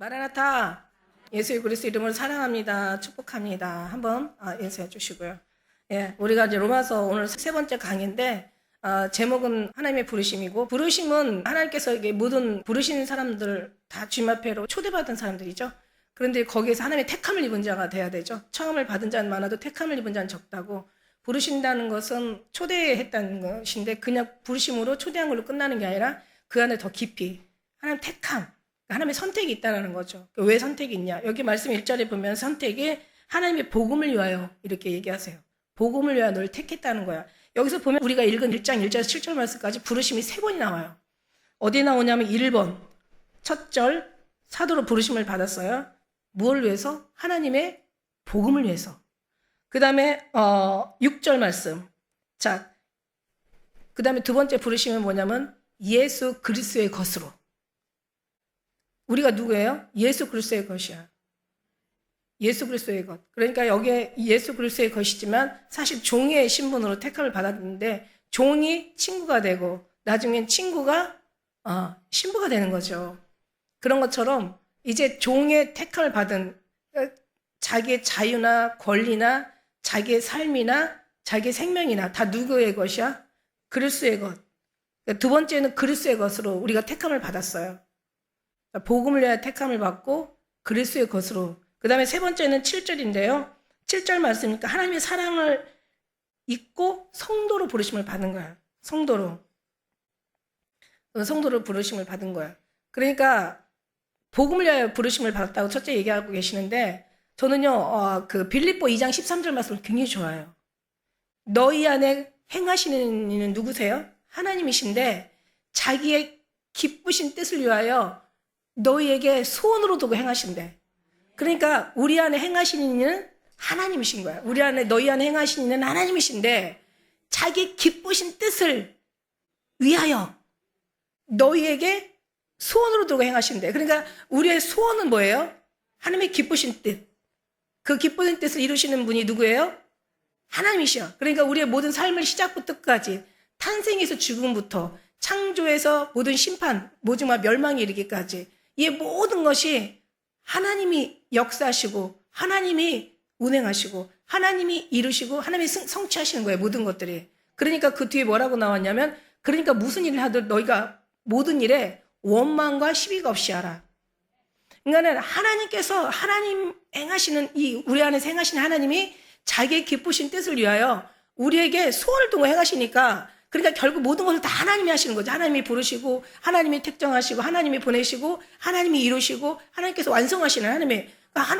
마라나타, 예수 그리스도 이름으로 사랑합니다. 축복합니다. 한번 인사해 주시고요. 예, 우리가 이제 로마서 오늘 세 번째 강의인데 제목은 하나님의 부르심이고, 부르심은 하나님께서 이게 모든 부르시는 사람들 다 주님 앞에로 초대받은 사람들이죠. 그런데 거기에서 하나님의 택함을 입은 자가 돼야 되죠. 청함을 받은 자는 많아도 택함을 입은 자는 적다고. 부르신다는 것은 초대했다는 것인데 그냥 부르심으로 초대한 걸로 끝나는 게 아니라 그 안에 더 깊이 하나님 택함, 하나님의 선택이 있다는 거죠. 왜 선택이 있냐? 여기 말씀 1절에 보면 선택이 하나님의 복음을 위하여 이렇게 얘기하세요. 복음을 위하여 너를 택했다는 거야. 여기서 보면 우리가 읽은 1장 1절에서 7절 말씀까지 부르심이 3번이 나와요. 어디 나오냐면 1번 첫 절 사도로 부르심을 받았어요. 무엇을 위해서? 하나님의 복음을 위해서. 그 다음에 6절 말씀. 자, 그 다음에 두 번째 부르심은 뭐냐면 예수 그리스도의 것으로. 우리가 누구예요? 예수 그리스도의 것이야. 예수 그리스도의 것. 그러니까 여기에 예수 그리스도의 것이지만 사실 종의 신분으로 택함을 받았는데 종이 친구가 되고 나중엔 친구가 신부가 되는 거죠. 그런 것처럼 이제 종의 택함을 받은 자기의 자유나 권리나 자기의 삶이나 자기의 생명이나 다 누구의 것이야? 그리스도의 것. 두 번째는 그리스도의 것으로 우리가 택함을 받았어요. 복음을 위하여 택함을 받고 그리스도의 것으로. 그 다음에 세 번째는 7절인데요. 7절 말씀이니까 하나님의 사랑을 잊고 성도로 부르심을 받은 거야. 성도로 부르심을 받은 거야. 그러니까 복음을 위하여 부르심을 받았다고 첫째 얘기하고 계시는데 저는요 그 빌립보 2장 13절 말씀을 굉장히 좋아해요. 너희 안에 행하시는 이는 누구세요? 하나님이신데 자기의 기쁘신 뜻을 위하여 너희에게 소원으로 두고 행하신대. 그러니까 우리 안에 행하시는 이는 하나님이신 거야. 우리 안에 너희 안에 행하시는 이는 하나님이신데 자기 기쁘신 뜻을 위하여 너희에게 소원으로 두고 행하신대. 그러니까 우리의 소원은 뭐예요? 하나님의 기쁘신 뜻. 그 기쁘신 뜻을 이루시는 분이 누구예요? 하나님이시여. 그러니까 우리의 모든 삶을 시작부터 끝까지 탄생에서 죽음부터 창조에서 모든 심판, 모두가 멸망에 이르기까지 이 모든 것이 하나님이 역사하시고 하나님이 운행하시고 하나님이 이루시고 하나님이 성취하시는 거예요. 모든 것들이. 그러니까 그 뒤에 뭐라고 나왔냐면 그러니까 무슨 일을 하든 너희가 모든 일에 원망과 시비가 없이 하라. 그러니까 하나님께서 하나님 행하시는 이 우리 안에서 행하시는 하나님이 자기의 기쁘신 뜻을 위하여 우리에게 소원을 두고 행하시니까 그러니까 결국 모든 것을 다 하나님이 하시는 거죠. 하나님이 부르시고 하나님이 택정하시고 하나님이 보내시고 하나님이 이루시고 하나님께서 완성하시는 하나님의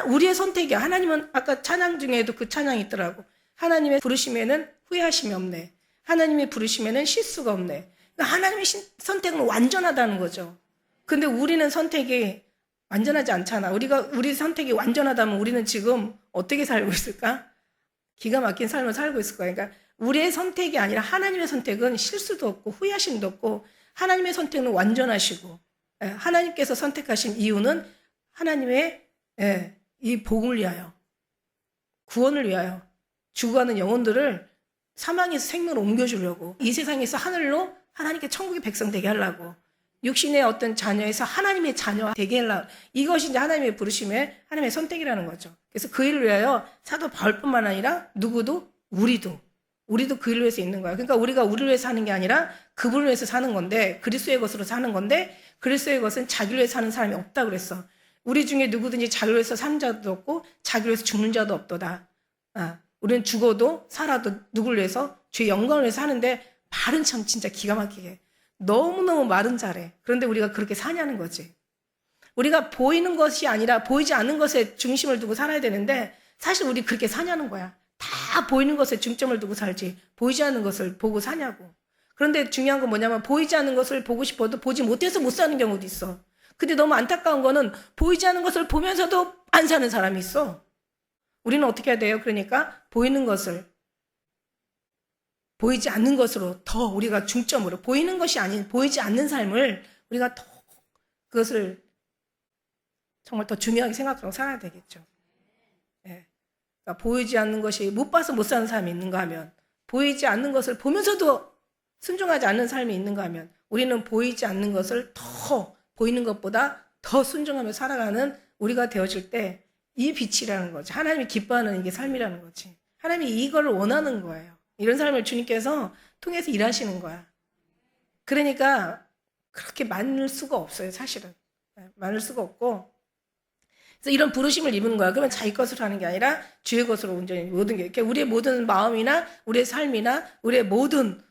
우리의 선택이야. 하나님은 아까 찬양 중에도 그 찬양이 있더라고. 하나님의 부르심에는 후회하심이 없네. 하나님의 부르심에는 실수가 없네. 그러니까 하나님의 선택은 완전하다는 거죠. 근데 우리는 선택이 완전하지 않잖아. 우리 선택이 완전하다면 우리는 지금 어떻게 살고 있을까? 기가 막힌 삶을 살고 있을 거야. 그러니까 우리의 선택이 아니라 하나님의 선택은 실수도 없고 후회하심도 없고 하나님의 선택은 완전하시고 하나님께서 선택하신 이유는 하나님의 이 복음을 위하여 구원을 위하여 죽어가는 영혼들을 사망에서 생명으로 옮겨주려고 이 세상에서 하늘로 하나님께 천국의 백성 되게 하려고 육신의 어떤 자녀에서 하나님의 자녀 되게 하려고 이것이 이제 하나님의 부르심의 하나님의 선택이라는 거죠. 그래서 그 일을 위하여 사도 바울뿐만 아니라 누구도 우리도 그 일을 위해서 있는 거야. 그러니까 우리가 우리를 위해서 사는 게 아니라 그분을 위해서 사는 건데 그리스도의 것으로 사는 건데 그리스도의 것은 자기를 위해서 사는 사람이 없다고 그랬어. 우리 중에 누구든지 자기를 위해서 사는 자도 없고 자기를 위해서 죽는 자도 없도다. 우리는 죽어도 살아도 누구를 위해서 주의 영광을 위해서 사는데 말은 참 진짜 기가 막히게 너무너무 말은 잘해. 그런데 우리가 그렇게 사냐는 거지. 우리가 보이는 것이 아니라 보이지 않는 것에 중심을 두고 살아야 되는데 사실 우리 그렇게 사냐는 거야. 다 보이는 것에 중점을 두고 살지 보이지 않는 것을 보고 사냐고. 그런데 중요한 건 뭐냐면 보이지 않는 것을 보고 싶어도 보지 못해서 못 사는 경우도 있어. 근데 너무 안타까운 거는 보이지 않는 것을 보면서도 안 사는 사람이 있어. 우리는 어떻게 해야 돼요? 그러니까 보이는 것을 보이지 않는 것으로 더 우리가 중점으로 보이는 것이 아닌 보이지 않는 삶을 우리가 더 그것을 정말 더 중요하게 생각하고 살아야 되겠죠. 그러니까 보이지 않는 것이 못 봐서 못 사는 사람이 있는가 하면 보이지 않는 것을 보면서도 순종하지 않는 삶이 있는가 하면 우리는 보이지 않는 것을 더 보이는 것보다 더 순종하며 살아가는 우리가 되어질 때 이 빛이라는 거지. 하나님이 기뻐하는 이게 삶이라는 거지. 하나님이 이걸 원하는 거예요. 이런 삶을 주님께서 통해서 일하시는 거야. 그러니까 그렇게 많을 수가 없어요, 사실은. 많을 수가 없고. 그래서 이런 부르심을 입은 거야. 그러면 자기 것으로 하는 게 아니라 주의 것으로 온전히 모든 게. 그러니까 우리의 모든 마음이나 우리의 삶이나 우리의 모든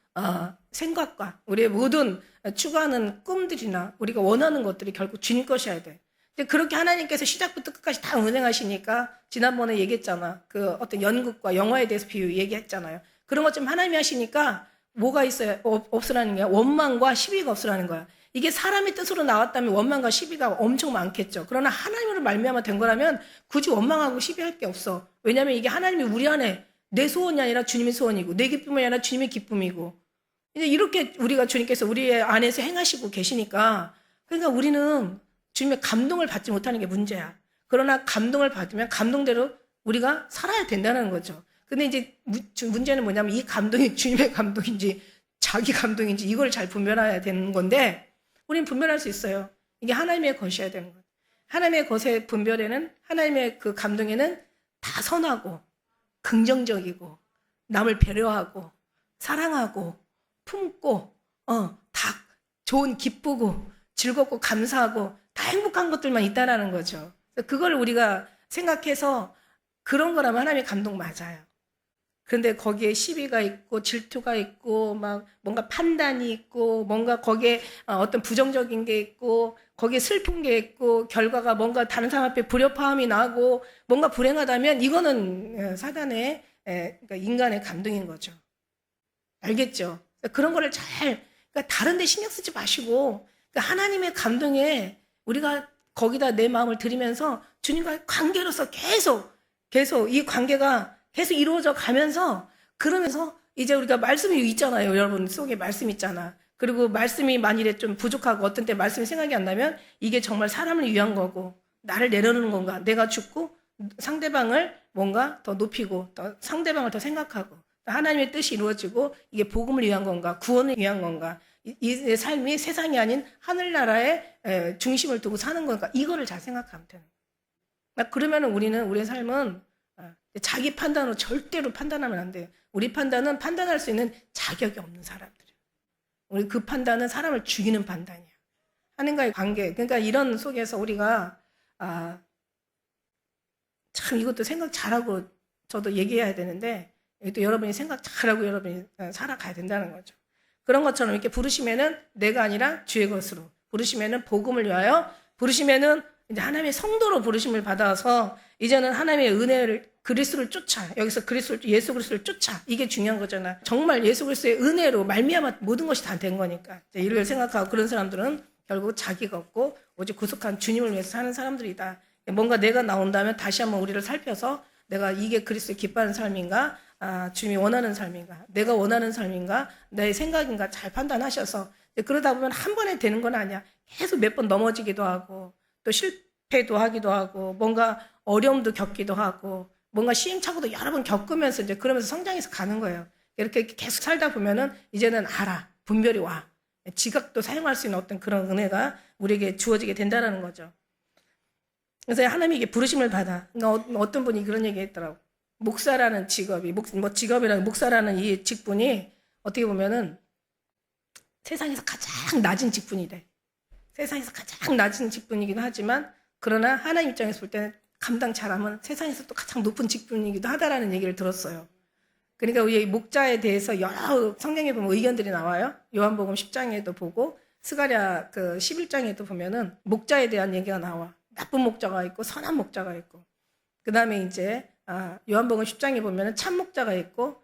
생각과 우리의 모든 추구하는 꿈들이나 우리가 원하는 것들이 결국 주님 것이어야 돼. 근데 그렇게 하나님께서 시작부터 끝까지 다 운행하시니까 지난번에 얘기했잖아. 그 어떤 연극과 영화에 대해서 비유 얘기했잖아요. 그런 것 좀 하나님이 하시니까 뭐가 있어요? 없으라는 거야. 원망과 시비가 없으라는 거야. 이게 사람의 뜻으로 나왔다면 원망과 시비가 엄청 많겠죠. 그러나 하나님으로 말미암아 된 거라면 굳이 원망하고 시비할 게 없어. 왜냐하면 이게 하나님이 우리 안에 내 소원이 아니라 주님의 소원이고 내 기쁨이 아니라 주님의 기쁨이고 이제 이렇게 우리가 주님께서 우리의 안에서 행하시고 계시니까 그러니까 우리는 주님의 감동을 받지 못하는 게 문제야. 그러나 감동을 받으면 감동대로 우리가 살아야 된다는 거죠. 근데 이제 문제는 뭐냐면 이 감동이 주님의 감동인지 자기 감동인지 이걸 잘 분별해야 되는 건데 우리는 분별할 수 있어요. 이게 하나님의 것이어야 되는 거예요. 하나님의 것의 분별에는 하나님의 그 감동에는 다 선하고 긍정적이고 남을 배려하고 사랑하고 품고 다 좋은 기쁘고 즐겁고 감사하고 다 행복한 것들만 있다라는 거죠. 그걸 우리가 생각해서 그런 거라면 하나님의 감동 맞아요. 그런데 거기에 시비가 있고 질투가 있고 막 뭔가 판단이 있고 뭔가 거기에 어떤 부정적인 게 있고 거기에 슬픈 게 있고 결과가 뭔가 다른 사람 앞에 불협화음이 나고 뭔가 불행하다면 이거는 사단의 그러니까 인간의 감동인 거죠. 알겠죠? 그런 거를 그러니까 다른 데 신경 쓰지 마시고 그러니까 하나님의 감동에 우리가 거기다 내 마음을 들이면서 주님과의 관계로서 계속 이 관계가 계속 이루어져 가면서 그러면서 이제 우리가 말씀이 있잖아요. 여러분 속에 말씀 있잖아. 그리고 말씀이 만일에 좀 부족하고 어떤 때 말씀이 생각이 안 나면 이게 정말 사람을 위한 거고 나를 내려놓는 건가. 내가 죽고 상대방을 뭔가 더 높이고 더 상대방을 더 생각하고 하나님의 뜻이 이루어지고 이게 복음을 위한 건가 구원을 위한 건가 이 삶이 세상이 아닌 하늘나라의 중심을 두고 사는 건가 이거를 잘 생각하면 되는 거예요. 그러면 우리의 삶은 자기 판단으로 절대로 판단하면 안 돼요. 우리 판단은 판단할 수 있는 자격이 없는 사람들이에요. 우리 그 판단은 사람을 죽이는 판단이야. 하나님과의 관계. 그러니까 이런 속에서 우리가 참 이것도 생각 잘하고 저도 얘기해야 되는데 또 여러분이 생각 잘하고 여러분이 살아가야 된다는 거죠. 그런 것처럼 이렇게 부르시면은 내가 아니라 주의 것으로 부르시면은 복음을 위하여 부르시면은 이제 하나님의 성도로 부르심을 받아서 이제는 하나님의 은혜를 그리스도를 쫓아 여기서 예수 그리스도를 쫓아 이게 중요한 거잖아. 정말 예수 그리스도의 은혜로 말미암아 모든 것이 다 된 거니까 이를 생각하고 그런 사람들은 결국 자기가 없고 오직 구속한 주님을 위해서 사는 사람들이다. 뭔가 내가 나온다면 다시 한번 우리를 살펴서 내가 이게 그리스도의 기뻐하는 삶인가 주님이 원하는 삶인가 내가 원하는 삶인가 내 생각인가 잘 판단하셔서 그러다 보면 한 번에 되는 건 아니야. 계속 몇 번 넘어지기도 하고 또 실패도 하기도 하고 뭔가 어려움도 겪기도 하고 뭔가 시행착오도 여러 번 겪으면서 이제 그러면서 성장해서 가는 거예요. 이렇게 계속 살다 보면은 이제는 알아. 분별이 와. 지각도 사용할 수 있는 어떤 그런 은혜가 우리에게 주어지게 된다는 거죠. 그래서 하나님에게 부르심을 받아. 그러니까 어떤 분이 그런 얘기 했더라고. 목사라는 직업이, 직업이라는 목사라는 이 직분이 어떻게 보면은 세상에서 가장 낮은 직분이래. 세상에서 가장 낮은 직분이기도 하지만 그러나 하나님 입장에서 볼 때는 감당 잘하면 세상에서 또 가장 높은 직분이기도 하다라는 얘기를 들었어요. 그러니까 우리 목자에 대해서 여러 성경에 보면 의견들이 나와요. 요한복음 10장에도 보고 스가랴 그 11장에도 보면은 목자에 대한 얘기가 나와. 나쁜 목자가 있고 선한 목자가 있고 그 다음에 이제 요한복음 10장에 보면은 참 목자가 있고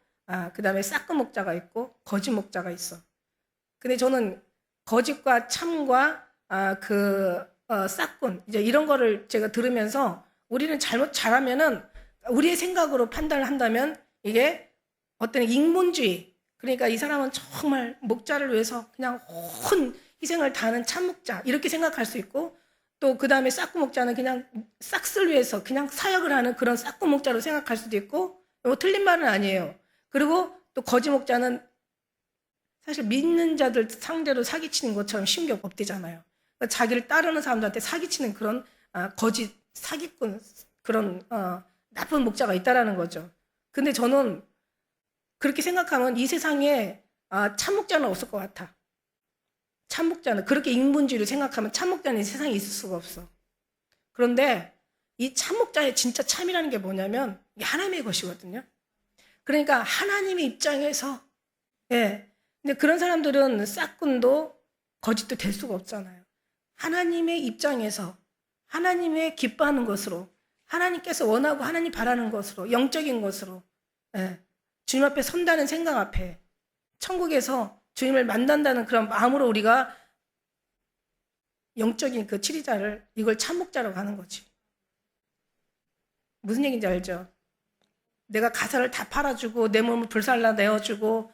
그 다음에 싹그 목자가 있고 거짓 목자가 있어. 근데 저는 거짓과 참과 싹군 이제 이런 거를 제가 들으면서 우리는 잘하면은 우리의 생각으로 판단을 한다면 이게 어떤 인본주의 그러니까 이 사람은 정말 목자를 위해서 그냥 온 희생을 다하는 참 목자 이렇게 생각할 수 있고 또 그 다음에 싹구 목자는 그냥 싹쓸 위해서 그냥 사역을 하는 그런 싹구 목자로 생각할 수도 있고 틀린 말은 아니에요. 그리고 또 거짓 목자는 사실 믿는 자들 상대로 사기치는 것처럼 쉬운 게 없대잖아요. 자기를 따르는 사람들한테 사기치는 그런 거짓 사기꾼 그런 나쁜 목자가 있다라는 거죠. 근데 저는 그렇게 생각하면 이 세상에 참 목자는 없을 것 같아. 참 목자는 그렇게 인본주의를 생각하면 참 목자는 이 세상에 있을 수가 없어. 그런데 이 참 목자의 진짜 참이라는 게 뭐냐면 이게 하나님의 것이거든요. 그러니까 하나님의 입장에서 근데 그런 사람들은 싹군도 거짓도 될 수가 없잖아요. 하나님의 입장에서 하나님의 기뻐하는 것으로 하나님께서 원하고 하나님 바라는 것으로 영적인 것으로 주님 앞에 선다는 생각 앞에 천국에서 주님을 만난다는 그런 마음으로 우리가 영적인 그 치리자를 이걸 참목자라고 하는 거지. 무슨 얘기인지 알죠? 내가 가사를 다 팔아주고 내 몸을 불살라 내어주고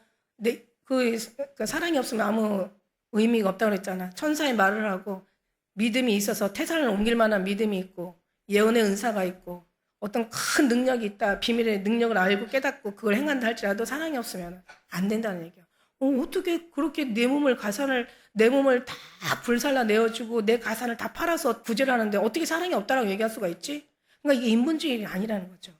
그 사랑이 없으면 아무 의미가 없다고 그랬잖아. 천사의 말을 하고 믿음이 있어서 태산을 옮길 만한 믿음이 있고 예언의 은사가 있고 어떤 큰 능력이 있다. 비밀의 능력을 알고 깨닫고 그걸 행한다 할지라도 사랑이 없으면 안 된다는 얘기야. 어떻게 그렇게 내 몸을 다 불살라 내어주고 내 가산을 다 팔아서 구제를 하는데 어떻게 사랑이 없다라고 얘기할 수가 있지? 그러니까 이게 인본주의가 아니라는 거죠.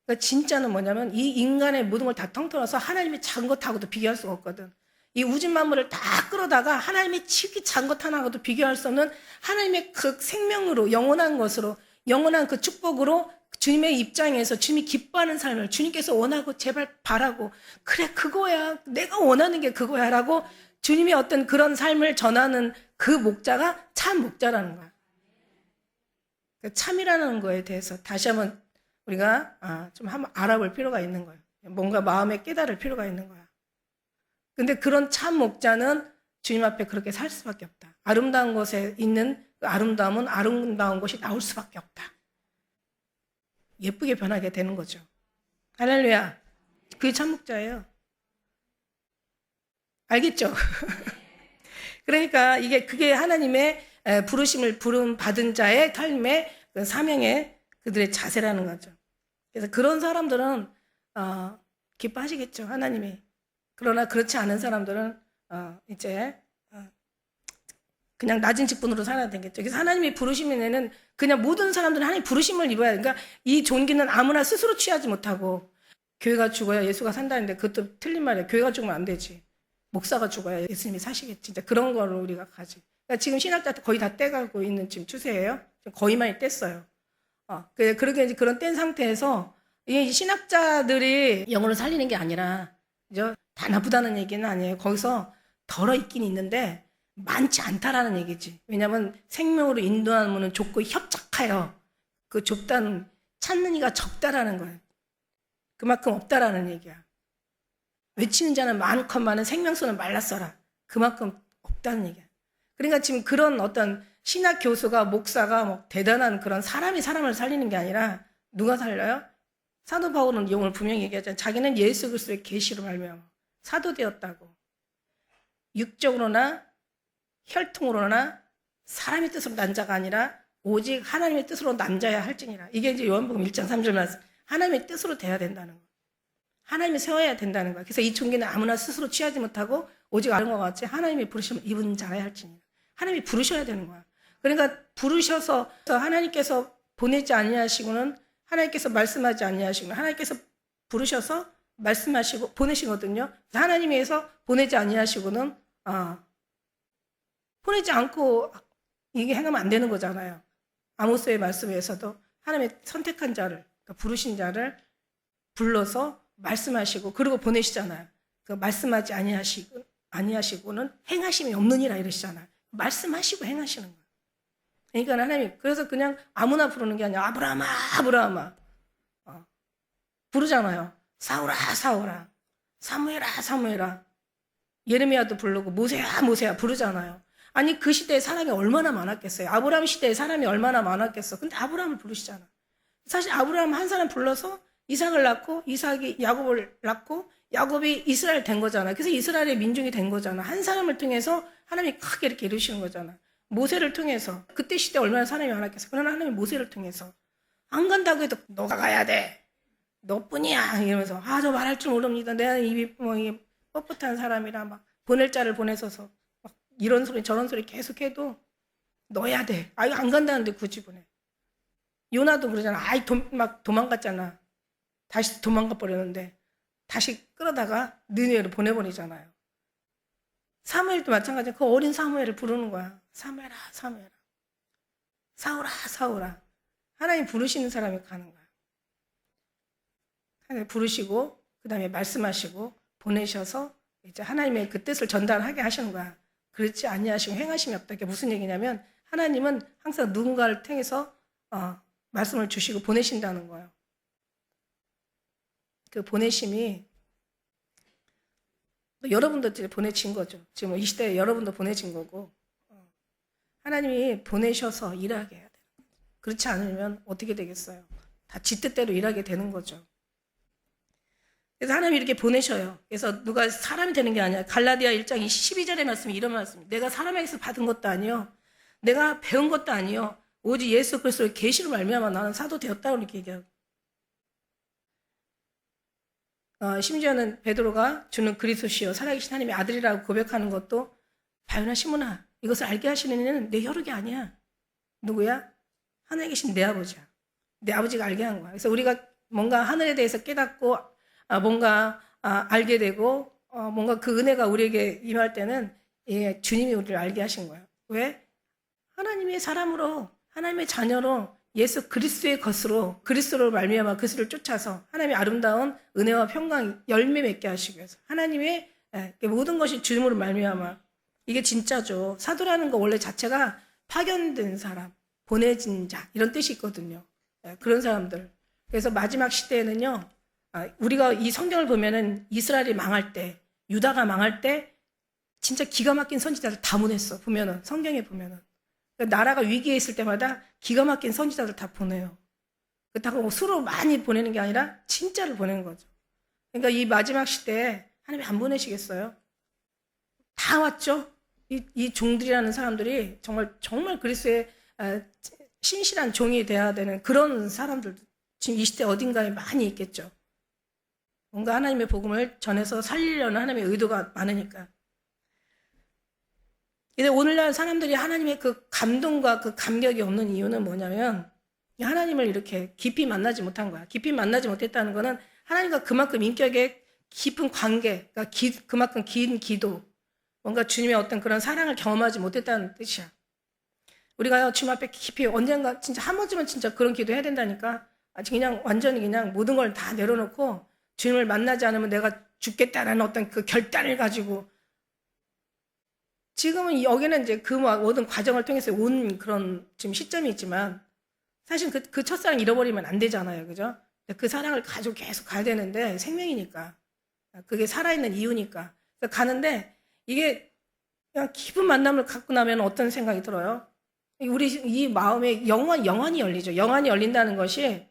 그러니까 진짜는 뭐냐면 이 인간의 모든 걸 다 통틀어서 하나님의 작은 것하고도 비교할 수가 없거든. 이 우주 만물을 다 끌어다가 하나님의 치기 작은 것 하나하고도 비교할 수 없는 하나님의 그 생명으로 영원한 것으로 영원한 그 축복으로 주님의 입장에서 주님이 기뻐하는 삶을 주님께서 원하고 제발 바라고 그래 그거야 내가 원하는 게 그거야 라고 주님의 어떤 그런 삶을 전하는 그 목자가 참 목자라는 거야. 참이라는 거에 대해서 다시 한번 우리가 좀 한번 알아볼 필요가 있는 거예요. 뭔가 마음에 깨달을 필요가 있는 거야. 근데 그런 참 목자는 주님 앞에 그렇게 살 수밖에 없다. 아름다운 곳에 있는 그 아름다움은 아름다운 것이 나올 수밖에 없다. 예쁘게 변하게 되는 거죠. 할렐루야. 그게 참 목자예요. 알겠죠? 그러니까 그게 하나님의 부르심을 받은 자의 삶의 그 사명의 그들의 자세라는 거죠. 그래서 그런 사람들은 기뻐하시겠죠, 하나님이. 그러나 그렇지 않은 사람들은 이제 그냥 낮은 직분으로 살아야 되겠죠. 그래서 하나님이 부르시면은 그냥 모든 사람들은 하나님 부르심을 입어야 돼. 그러니까 이 존귀는 아무나 스스로 취하지 못하고 교회가 죽어야 예수가 산다는데 그것도 틀린 말이에요. 교회가 죽으면 안 되지. 목사가 죽어야 예수님이 사시겠지. 진짜 그런 거를 우리가 가지. 그러니까 지금 신학자 거의 다 떼가고 있는 지금 추세예요. 거의 많이 뗐어요. 그렇게 이제 그런 뗀 상태에서 이 신학자들이 영혼을 살리는 게 아니라 그죠? 다 나쁘다는 얘기는 아니에요. 거기서 덜어 있긴 있는데 많지 않다라는 얘기지. 왜냐하면 생명으로 인도하는 문은 좁고 협착하여 그 좁다는 찾는 이가 적다라는 거예요. 그만큼 없다라는 얘기야. 외치는 자는 많건만은 생명수는 말랐어라. 그만큼 없다는 얘기야. 그러니까 지금 그런 어떤 신학 교수가 목사가 뭐 대단한 그런 사람이 사람을 살리는 게 아니라 누가 살려요? 사도 바울은 용을 분명히 얘기하잖아요. 자기는 예수 그리스도의 계시로 말미암아 사도 되었다고. 육적으로나 혈통으로나 사람의 뜻으로 난 자가 아니라 오직 하나님의 뜻으로 난 자야 할지니라. 이게 이제 요한복음 1장 3절 말씀. 하나님의 뜻으로 돼야 된다는 거. 하나님이 세워야 된다는 거야. 그래서 이 종기는 아무나 스스로 취하지 못하고 오직 아름과 같이 하나님의 부르심을 입은 자야 할지니라. 하나님이 부르셔야 되는 거야. 그러니까 부르셔서 하나님께서 보내지 아니하시고는 하나님께서 말씀하지 아니하시고는 하나님께서 부르셔서 말씀하시고 보내시거든요. 하나님께서 보내지 아니하시고는 보내지 않고 이게 행하면 안 되는 거잖아요. 아모스의 말씀에서도 하나님의 선택한 자를 그러니까 부르신 자를 불러서 말씀하시고 그리고 보내시잖아요. 그 말씀하지 아니하시고는 행하심이 없느니라 이러시잖아요. 말씀하시고 행하시는 거예요. 그러니까 하나님 그래서 그냥 아무나 부르는 게 아니라 아브라함아 부르잖아요. 사울아 사울아 사무엘아 사무엘아 예레미야도 부르고 모세야 부르잖아요. 아니 그 시대에 사람이 얼마나 많았겠어요. 아브라함 시대에 사람이 얼마나 많았겠어. 근데 아브라함을 부르시잖아. 사실 아브라함 한 사람 불러서 이삭을 낳고 이삭이 야곱을 낳고 야곱이 이스라엘 된 거잖아. 그래서 이스라엘의 민중이 된 거잖아. 한 사람을 통해서 하나님이 크게 이렇게 이루시는 거잖아. 모세를 통해서 그때 시대 얼마나 사람이 많았겠어. 그러나 하나님이 모세를 통해서 안 간다고 해도 너가 가야 돼. 너뿐이야 이러면서 저 말할 줄 모릅니다. 내가 입이 이게 뻣뻣한 사람이라 막 보낼 자를 보내서서 막 이런 소리 저런 소리 계속해도 넣어야 돼. 아, 이거 안 간다는데 굳이 보내. 요나도 그러잖아. 아이, 막 도망갔잖아. 다시 도망가 버렸는데 다시 끌어다가 느네로 보내버리잖아요. 사무엘도 마찬가지야. 그 어린 사무엘을 부르는 거야. 사무엘아, 사무엘아. 사울아, 사울아. 하나님 부르시는 사람이 가는 거야. 하나님 부르시고 그 다음에 말씀하시고 보내셔서 이제 하나님의 그 뜻을 전달하게 하시는 거야. 그렇지 아니하시고 행하심이 없다. 이게 무슨 얘기냐면 하나님은 항상 누군가를 통해서 말씀을 주시고 보내신다는 거예요. 그 보내심이 여러분도 보내진 거죠. 지금 이 시대에 여러분도 보내진 거고 하나님이 보내셔서 일하게 해야 돼요. 그렇지 않으면 어떻게 되겠어요? 다 지 뜻대로 일하게 되는 거죠. 그래서 하나님이 이렇게 보내셔요. 그래서 누가 사람이 되는 게 아니야. 갈라디아 1장 12절의 말씀이 이런 말씀입니다. 내가 사람에게서 받은 것도 아니요, 내가 배운 것도 아니요, 오직 예수 그리스도의 계시로 말미암아 나는 사도 되었다고 이렇게 얘기하고, 심지어는 베드로가 주는 그리스도시요 살아계신 하나님의 아들이라고 고백하는 것도 바요나 시몬아 이것을 알게 하시는 이는 내 혈육이 아니야. 누구야? 하늘에 계신 내 아버지야. 내 아버지가 알게 한 거야. 그래서 우리가 뭔가 하늘에 대해서 깨닫고 뭔가 알게 되고 뭔가 그 은혜가 우리에게 임할 때는 주님이 우리를 알게 하신 거예요. 왜? 하나님의 사람으로 하나님의 자녀로 예수 그리스도의 것으로 그리스도로 말미암아 그리스도를 쫓아서 하나님의 아름다운 은혜와 평강 열매 맺게 하시기 위해서 하나님의 모든 것이 주님으로 말미암아 이게 진짜죠. 사도라는 거 원래 자체가 파견된 사람, 보내진 자 이런 뜻이 있거든요. 그런 사람들. 그래서 마지막 시대에는요. 우리가 이 성경을 보면은 이스라엘이 망할 때, 유다가 망할 때 진짜 기가 막힌 선지자들 다 보냈어. 보면은 성경에 보면은 나라가 위기에 있을 때마다 기가 막힌 선지자들 다 보내요. 그렇다고 수로 많이 보내는 게 아니라 진짜를 보내는 거죠. 그러니까 이 마지막 시대에 하나님이 안 보내시겠어요? 다 왔죠. 이 종들이라는 사람들이 정말 그리스도의 신실한 종이 돼야 되는 그런 사람들도 지금 이 시대 어딘가에 많이 있겠죠. 뭔가 하나님의 복음을 전해서 살리려는 하나님의 의도가 많으니까. 근데 오늘날 사람들이 하나님의 그 감동과 그 감격이 없는 이유는 뭐냐면 하나님을 이렇게 깊이 만나지 못한 거야. 깊이 만나지 못했다는 거는 하나님과 그만큼 인격의 깊은 관계, 그러니까 그만큼 긴 기도, 뭔가 주님의 어떤 그런 사랑을 경험하지 못했다는 뜻이야. 우리가 주님 앞에 깊이 언젠가 진짜 한 번쯤은 진짜 그런 기도 해야 된다니까. 아직 그냥 완전히 그냥 모든 걸 다 내려놓고 주님을 만나지 않으면 내가 죽겠다라는 어떤 그 결단을 가지고 지금은 여기는 이제 그 모든 과정을 통해서 온 그런 지금 시점이 있지만 사실 그 첫사랑 잃어버리면 안 되잖아요. 그죠? 그 사랑을 가지고 계속 가야 되는데 생명이니까. 그게 살아있는 이유니까. 그래서 가는데 이게 그냥 깊은 만남을 갖고 나면 어떤 생각이 들어요? 우리 이 마음에 영안이 열리죠. 영안이 열린다는 것이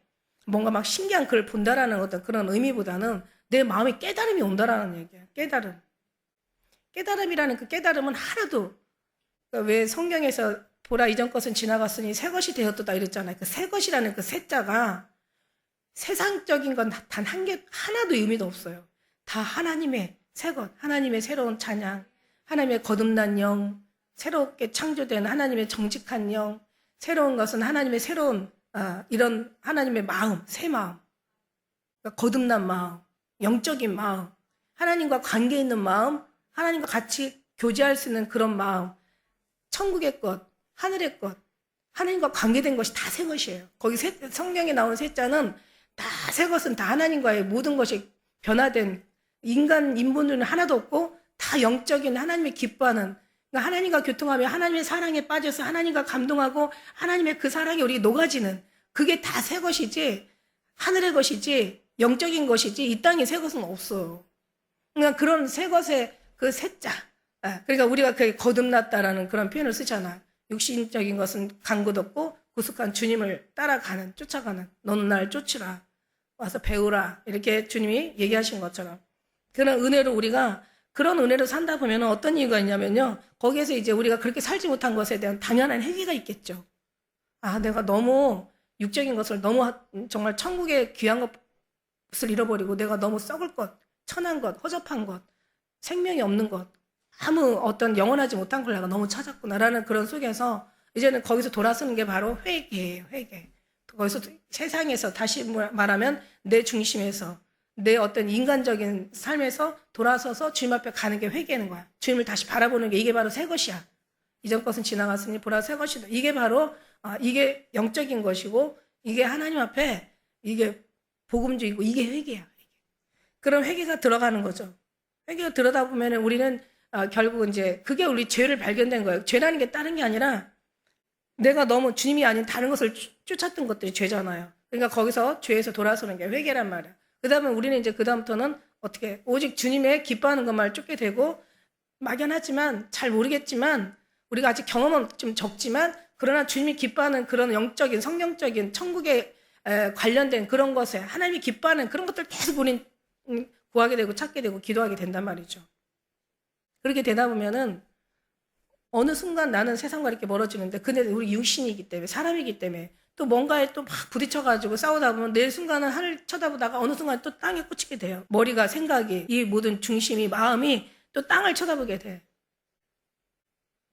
뭔가 막 신기한 글을 본다라는 어떤 그런 의미보다는 내 마음에 깨달음이 온다라는 얘기예요. 깨달음. 깨달음이라는 그 깨달음은 하나도 그러니까 왜 성경에서 보라 이전 것은 지나갔으니 새 것이 되었도다 이랬잖아요. 그 새 것이라는 그 새자가 세상적인 건 단 한 개 하나도 의미도 없어요. 다 하나님의 새 것, 하나님의 새로운 찬양, 하나님의 거듭난 영, 새롭게 창조된 하나님의 정직한 영, 새로운 것은 하나님의 새로운 이런 하나님의 마음, 새 마음, 그러니까 거듭난 마음, 영적인 마음, 하나님과 관계 있는 마음, 하나님과 같이 교제할 수 있는 그런 마음, 천국의 것, 하늘의 것, 하나님과 관계된 것이 다 새 것이에요. 거기 성경에 나오는 새자는 다 새 것은 다 하나님과의 모든 것이 변화된 인간 인본주의는 하나도 없고 다 영적인 하나님의 기뻐하는 그러니까 하나님과 교통하며 하나님의 사랑에 빠져서 하나님과 감동하고 하나님의 그 사랑이 우리에게 녹아지는 그게 다 새 것이지 하늘의 것이지 영적인 것이지 이 땅에 새 것은 없어요. 그러니까 그런 새 것의 그 새자 그러니까 우리가 그 거듭났다라는 그런 표현을 쓰잖아. 육신적인 것은 간굿없고 구속한 주님을 따라가는 쫓아가는 너는 날 쫓으라 와서 배우라 이렇게 주님이 얘기하신 것처럼 그런 은혜로 우리가 그런 은혜로 산다 보면 어떤 이유가 있냐면요. 거기에서 이제 우리가 그렇게 살지 못한 것에 대한 당연한 회개가 있겠죠. 내가 너무 육적인 것을 너무 정말 천국의 귀한 것을 잃어버리고 내가 너무 썩을 것, 천한 것, 허접한 것, 생명이 없는 것, 아무 어떤 영원하지 못한 걸 내가 너무 찾았구나라는 그런 속에서 이제는 거기서 돌아서는 게 바로 회개예요. 회개. 거기서 세상에서 다시 말하면 내 중심에서 내 어떤 인간적인 삶에서 돌아서서 주님 앞에 가는 게 회개하는 거야. 주님을 다시 바라보는 게 이게 바로 새 것이야. 이전 것은 지나갔으니 보라 새 것이다. 이게 바로 이게 영적인 것이고 이게 하나님 앞에 이게 복음주의고 이게 회개야. 그런 회개가 들어가는 거죠. 회개가 들어다 보면 우리는 결국 이제 그게 우리 죄를 발견된 거예요. 죄라는 게 다른 게 아니라 내가 너무 주님이 아닌 다른 것을 쫓았던 것들이 죄잖아요. 그러니까 거기서 죄에서 돌아서는 게 회개란 말이야. 그 다음에 우리는 이제 그 다음부터는 어떻게 오직 주님의 기뻐하는 것만 쫓게 되고 막연하지만 잘 모르겠지만 우리가 아직 경험은 좀 적지만 그러나 주님이 기뻐하는 그런 영적인 성경적인 천국에 관련된 그런 것에 하나님이 기뻐하는 그런 것들 계속 우린 구하게 되고 찾게 되고 기도하게 된단 말이죠. 그렇게 되다 보면은 어느 순간 나는 세상과 이렇게 멀어지는데 근데 우리 육신이기 때문에 사람이기 때문에 또 뭔가에 또 막 부딪혀가지고 싸우다 보면 내 순간은 하늘 쳐다보다가 어느 순간 또 땅에 꽂히게 돼요. 머리가 생각이 이 모든 중심이 마음이 또 땅을 쳐다보게 돼.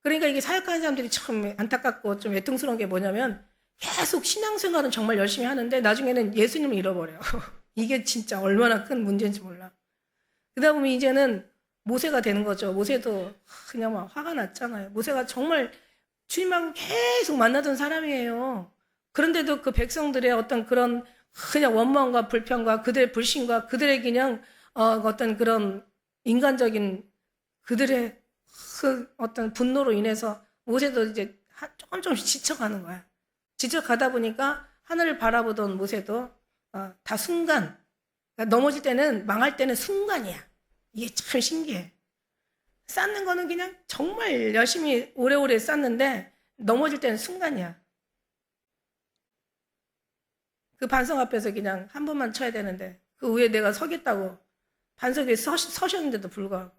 그러니까 이게 사역하는 사람들이 참 안타깝고 좀 애통스러운 게 뭐냐면 계속 신앙생활은 정말 열심히 하는데 나중에는 예수님을 잃어버려요. 이게 진짜 얼마나 큰 문제인지 몰라. 그러다 보면 이제는 모세가 되는 거죠. 모세도 그냥 막 화가 났잖아요. 모세가 정말 주님하고 계속 만나던 사람이에요. 그런데도 그 백성들의 어떤 그런 그냥 원망과 불평과 그들의 불신과 그들의 그냥 어떤 그런 인간적인 그들의 그 어떤 분노로 인해서 모세도 이제 조금씩 지쳐가는 거야. 지쳐가다 보니까 하늘을 바라보던 모세도 다 순간, 그러니까 넘어질 때는 망할 때는 순간이야. 이게 참 신기해. 쌓는 거는 그냥 정말 열심히 오래오래 쌓는데 넘어질 때는 순간이야. 그 반석 앞에서 그냥 한 번만 쳐야 되는데 그 위에 내가 서겠다고 반석 위에 서셨는데도 불구하고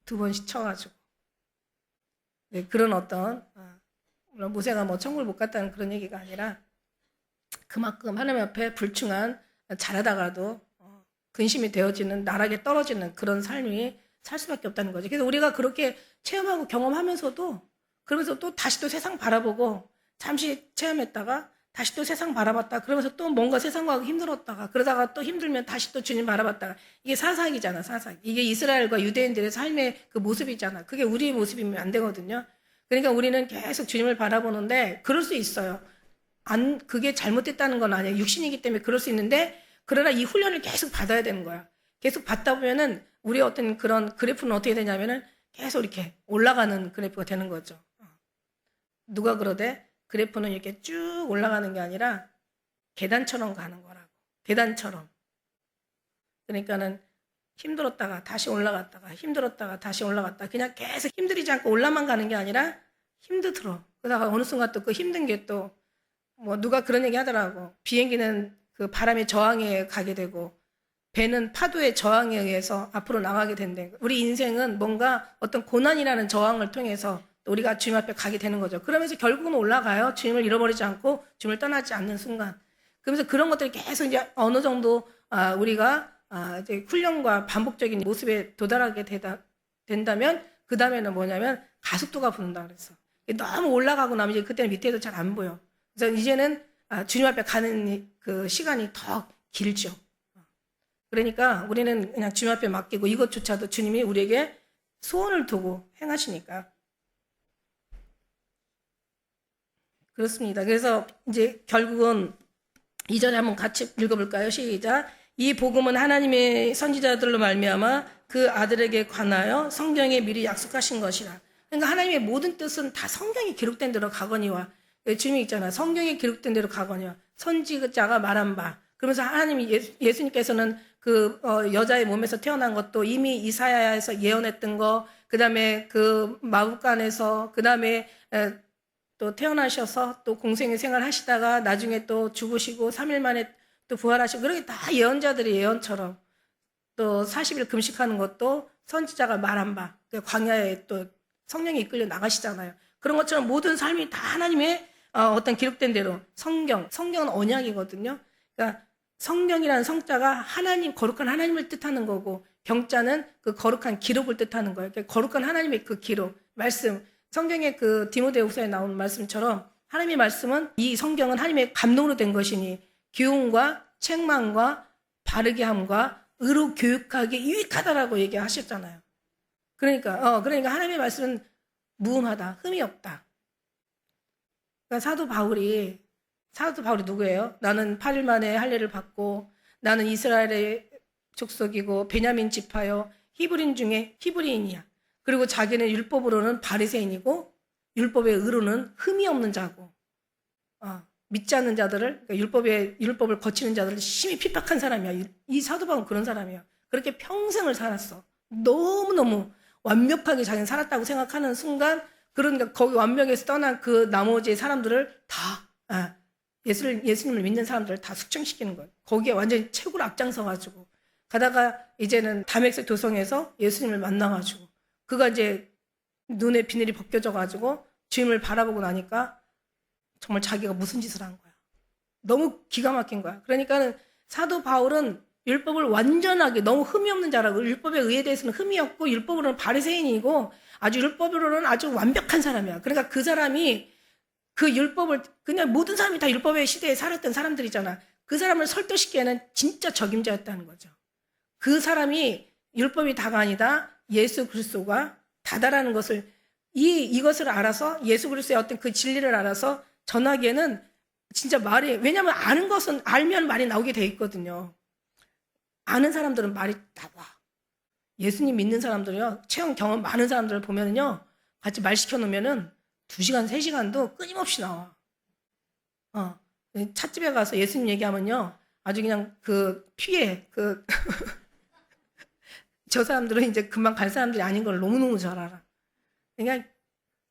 두 번씩 쳐가지고 네, 그런 어떤 물론 모세가 뭐 천국을 못 갔다는 그런 얘기가 아니라 그만큼 하나님 앞에 불충한 잘하다가도 근심이 되어지는 나락에 떨어지는 그런 삶이 살 수밖에 없다는 거죠. 그래서 우리가 그렇게 체험하고 경험하면서도 그러면서 또 다시 또 세상 바라보고 잠시 체험했다가 다시 또 세상 바라봤다. 그러면서 또 뭔가 세상과 힘들었다가 그러다가 또 힘들면 다시 또 주님 바라봤다가 이게 사사기잖아, 사사기. 이게 이스라엘과 유대인들의 삶의 그 모습이잖아. 그게 우리의 모습이면 안 되거든요. 그러니까 우리는 계속 주님을 바라보는데 그럴 수 있어요. 그게 잘못됐다는 건 아니에요. 육신이기 때문에 그럴 수 있는데 그러나 이 훈련을 계속 받아야 되는 거야. 계속 받다 보면은 우리 어떤 그런 그래프는 어떻게 되냐면은 계속 이렇게 올라가는 그래프가 되는 거죠. 누가 그러대? 그래프는 이렇게 쭉 올라가는 게 아니라 계단처럼 가는 거라고. 계단처럼. 그러니까는 힘들었다가 다시 올라갔다가 힘들었다가 다시 올라갔다가 그냥 계속 힘들이지 않고 올라만 가는 게 아니라 힘들어. 그러다가 어느 순간 또 그 힘든 게 또 뭐 누가 그런 얘기 하더라고. 비행기는 그 바람의 저항에 가게 되고 배는 파도의 저항에 의해서 앞으로 나가게 된대. 우리 인생은 뭔가 어떤 고난이라는 저항을 통해서 우리가 주님 앞에 가게 되는 거죠. 그러면서 결국은 올라가요. 주님을 잃어버리지 않고 주님을 떠나지 않는 순간. 그러면서 그런 것들이 계속 이제 어느 정도 우리가 이제 훈련과 반복적인 모습에 도달하게 된다면 그 다음에는 뭐냐면 가속도가 붙는다 그랬어. 너무 올라가고 나면 이제 그때는 밑에도 잘 안 보여. 그래서 이제는 주님 앞에 가는 그 시간이 더 길죠. 그러니까 우리는 그냥 주님 앞에 맡기고 이것조차도 주님이 우리에게 소원을 두고 행하시니까. 그렇습니다. 그래서 이제 결국은 2절에 한번 같이 읽어볼까요? 시작. 이 복음은 하나님의 선지자들로 말미암아 그 아들에게 관하여 성경에 미리 약속하신 것이라. 그러니까 하나님의 모든 뜻은 다 성경에 기록된 대로 가거니와 주님이 있잖아. 성경에 기록된 대로 가거니와 선지자가 말한 바. 그러면서 하나님이 예수님께서는 그 여자의 몸에서 태어난 것도 이미 이사야에서 예언했던 거, 그 다음에 그 마국간에서, 그 다음에 또 태어나셔서 또 공생의 생활 하시다가 나중에 또 죽으시고 3일 만에 또 부활하시고 그렇게 다 예언자들이 예언처럼 또 40일 금식하는 것도 선지자가 말한 바 광야에 또 성령이 이끌려 나가시잖아요. 그런 것처럼 모든 삶이 다 하나님의 어떤 기록된 대로 성경은 언약이거든요. 그러니까 성경이라는 성자가 하나님, 거룩한 하나님을 뜻하는 거고 경자는 그 거룩한 기록을 뜻하는 거예요. 그러니까 거룩한 하나님의 그 기록, 말씀, 성경의 그 디모데후서에 나오는 말씀처럼 하나님의 말씀은 이 성경은 하나님의 감동으로 된 것이니 교훈과 책망과 바르게 함과 의로 교육하기에 유익하다라고 얘기하셨잖아요. 그러니까 하나님의 말씀은 무음하다, 흠이 없다. 그러니까 사도 바울이 누구예요? 나는 8일 만에 할례를 받고 나는 이스라엘의 족속이고 베냐민 지파요 히브리인 중에 히브리인이야. 그리고 자기는 율법으로는 바리새인이고 율법의 의로는 흠이 없는 자고 믿지 않는 자들을 그러니까 율법을 거치는 자들을 심히 핍박한 사람이야. 이 사도 바울은 그런 사람이야. 그렇게 평생을 살았어. 너무너무 완벽하게 자기는 살았다고 생각하는 순간 그러니까 거기 완벽에서 떠난 그 나머지 사람들을 다 예수님을 믿는 사람들을 다 숙청시키는 거예요. 거기에 완전히 최고로 앞장서가지고 가다가 이제는 다메섹 도성에서 예수님을 만나가지고 그가 이제 눈에 비늘이 벗겨져가지고 주님을 바라보고 나니까 정말 자기가 무슨 짓을 한 거야. 너무 기가 막힌 거야. 그러니까는 사도 바울은 율법을 완전하게 너무 흠이 없는 자라고 율법에 의해 대해서는 흠이 없고 율법으로는 바리새인이고 아주 율법으로는 아주 완벽한 사람이야. 그러니까 그 사람이 그 율법을 그냥 모든 사람이 다 율법의 시대에 살았던 사람들이잖아. 그 사람을 설득시키기에는 진짜 적임자였다는 거죠. 그 사람이 율법이 다가 아니다. 예수 그리스도가 다다라는 것을 이것을 알아서 예수 그리스도의 어떤 그 진리를 알아서 전하기에는 진짜 왜냐하면 아는 것은 알면 말이 나오게 돼 있거든요. 아는 사람들은 말이 나와. 예수님 믿는 사람들이요. 체험 경험 많은 사람들을 보면은요. 같이 말 시켜놓으면은 2시간, 3시간도 끊임없이 나와. 찻집에 가서 예수님 얘기하면요. 아주 그냥 그 피해, 저 사람들은 이제 금방 갈 사람들이 아닌 걸 너무너무 잘 알아. 그러니까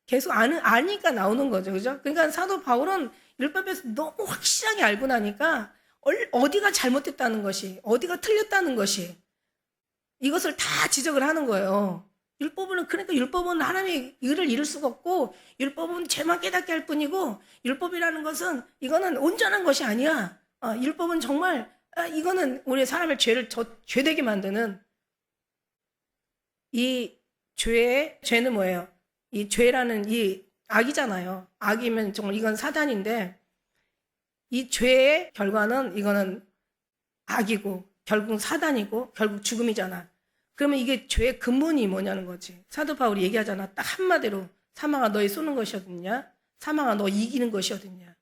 계속 아니까 나오는 거죠. 그죠? 그러니까 사도 바울은 율법에서 너무 확실하게 알고 나니까 어디가 잘못됐다는 것이, 어디가 틀렸다는 것이 이것을 다 지적을 하는 거예요. 그러니까 율법은 하나님의 의를 이룰 수가 없고 율법은 죄만 깨닫게 할 뿐이고 율법이라는 것은 이거는 온전한 것이 아니야. 율법은 정말 이거는 우리 사람의 죄를 죄되게 만드는 이 죄는 뭐예요? 이 죄라는 이 악이잖아요. 악이면 정말 이건 사단인데 이 죄의 결과는 이거는 악이고 결국 사단이고 결국 죽음이잖아. 그러면 이게 죄의 근본이 뭐냐는 거지. 사도 바울이 얘기하잖아. 딱 한마디로 사망아 너희 쏘는 것이었느냐? 사망아 너 이기는 것이었느냐?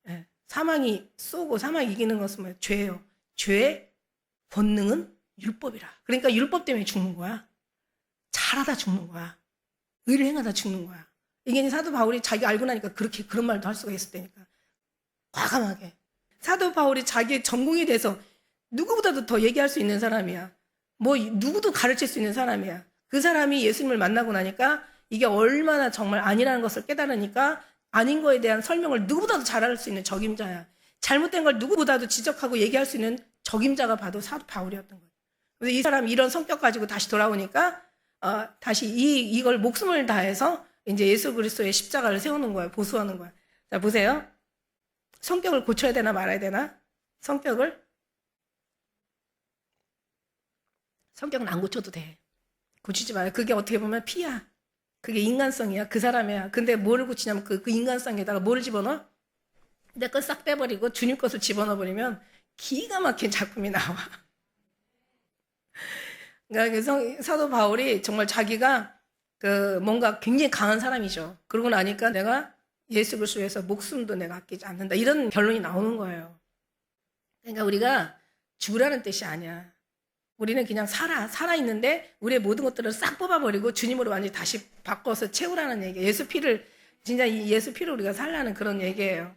예. 사망이 쏘고 사망이 이기는 것은 뭐예요? 죄예요. 죄의 본능은 율법이라. 그러니까 율법 때문에 죽는 거야. 잘하다 죽는 거야. 의를 행하다 죽는 거야. 이게 사도 바울이 자기 알고 나니까 그런 말도 할 수가 있었다니까. 과감하게. 사도 바울이 자기의 전공에 대해서 누구보다도 더 얘기할 수 있는 사람이야. 누구도 가르칠 수 있는 사람이야. 그 사람이 예수님을 만나고 나니까 이게 얼마나 정말 아니라는 것을 깨달으니까 아닌 거에 대한 설명을 누구보다도 잘할 수 있는 적임자야. 잘못된 걸 누구보다도 지적하고 얘기할 수 있는 적임자가 봐도 사도 바울이었던 거야. 그래서 이 사람이 이런 성격 가지고 다시 돌아오니까 다시 이걸 목숨을 다해서 이제 예수 그리스도의 십자가를 세우는 거예요. 보수하는 거야. 자, 보세요. 성격을 고쳐야 되나 말아야 되나? 성격은 안 고쳐도 돼. 고치지 마요. 그게 어떻게 보면 피야. 그게 인간성이야. 그 사람이야. 근데 뭐를 고치냐면 그 인간성에다가 뭐를 집어넣어? 내 것 싹 빼버리고 주님 것을 집어넣어버리면 기가 막힌 작품이 나와. 그러니까 사도 바울이 정말 자기가 뭔가 굉장히 강한 사람이죠. 그러고 나니까 내가 예수 그리스도에서 목숨도 내가 아끼지 않는다. 이런 결론이 나오는 거예요. 그러니까 우리가 죽으라는 뜻이 아니야. 우리는 그냥 살아있는데 우리의 모든 것들을 싹 뽑아버리고 주님으로 완전히 다시 바꿔서 채우라는 얘기예요. 진짜 이 예수 피를 우리가 살라는 그런 얘기예요.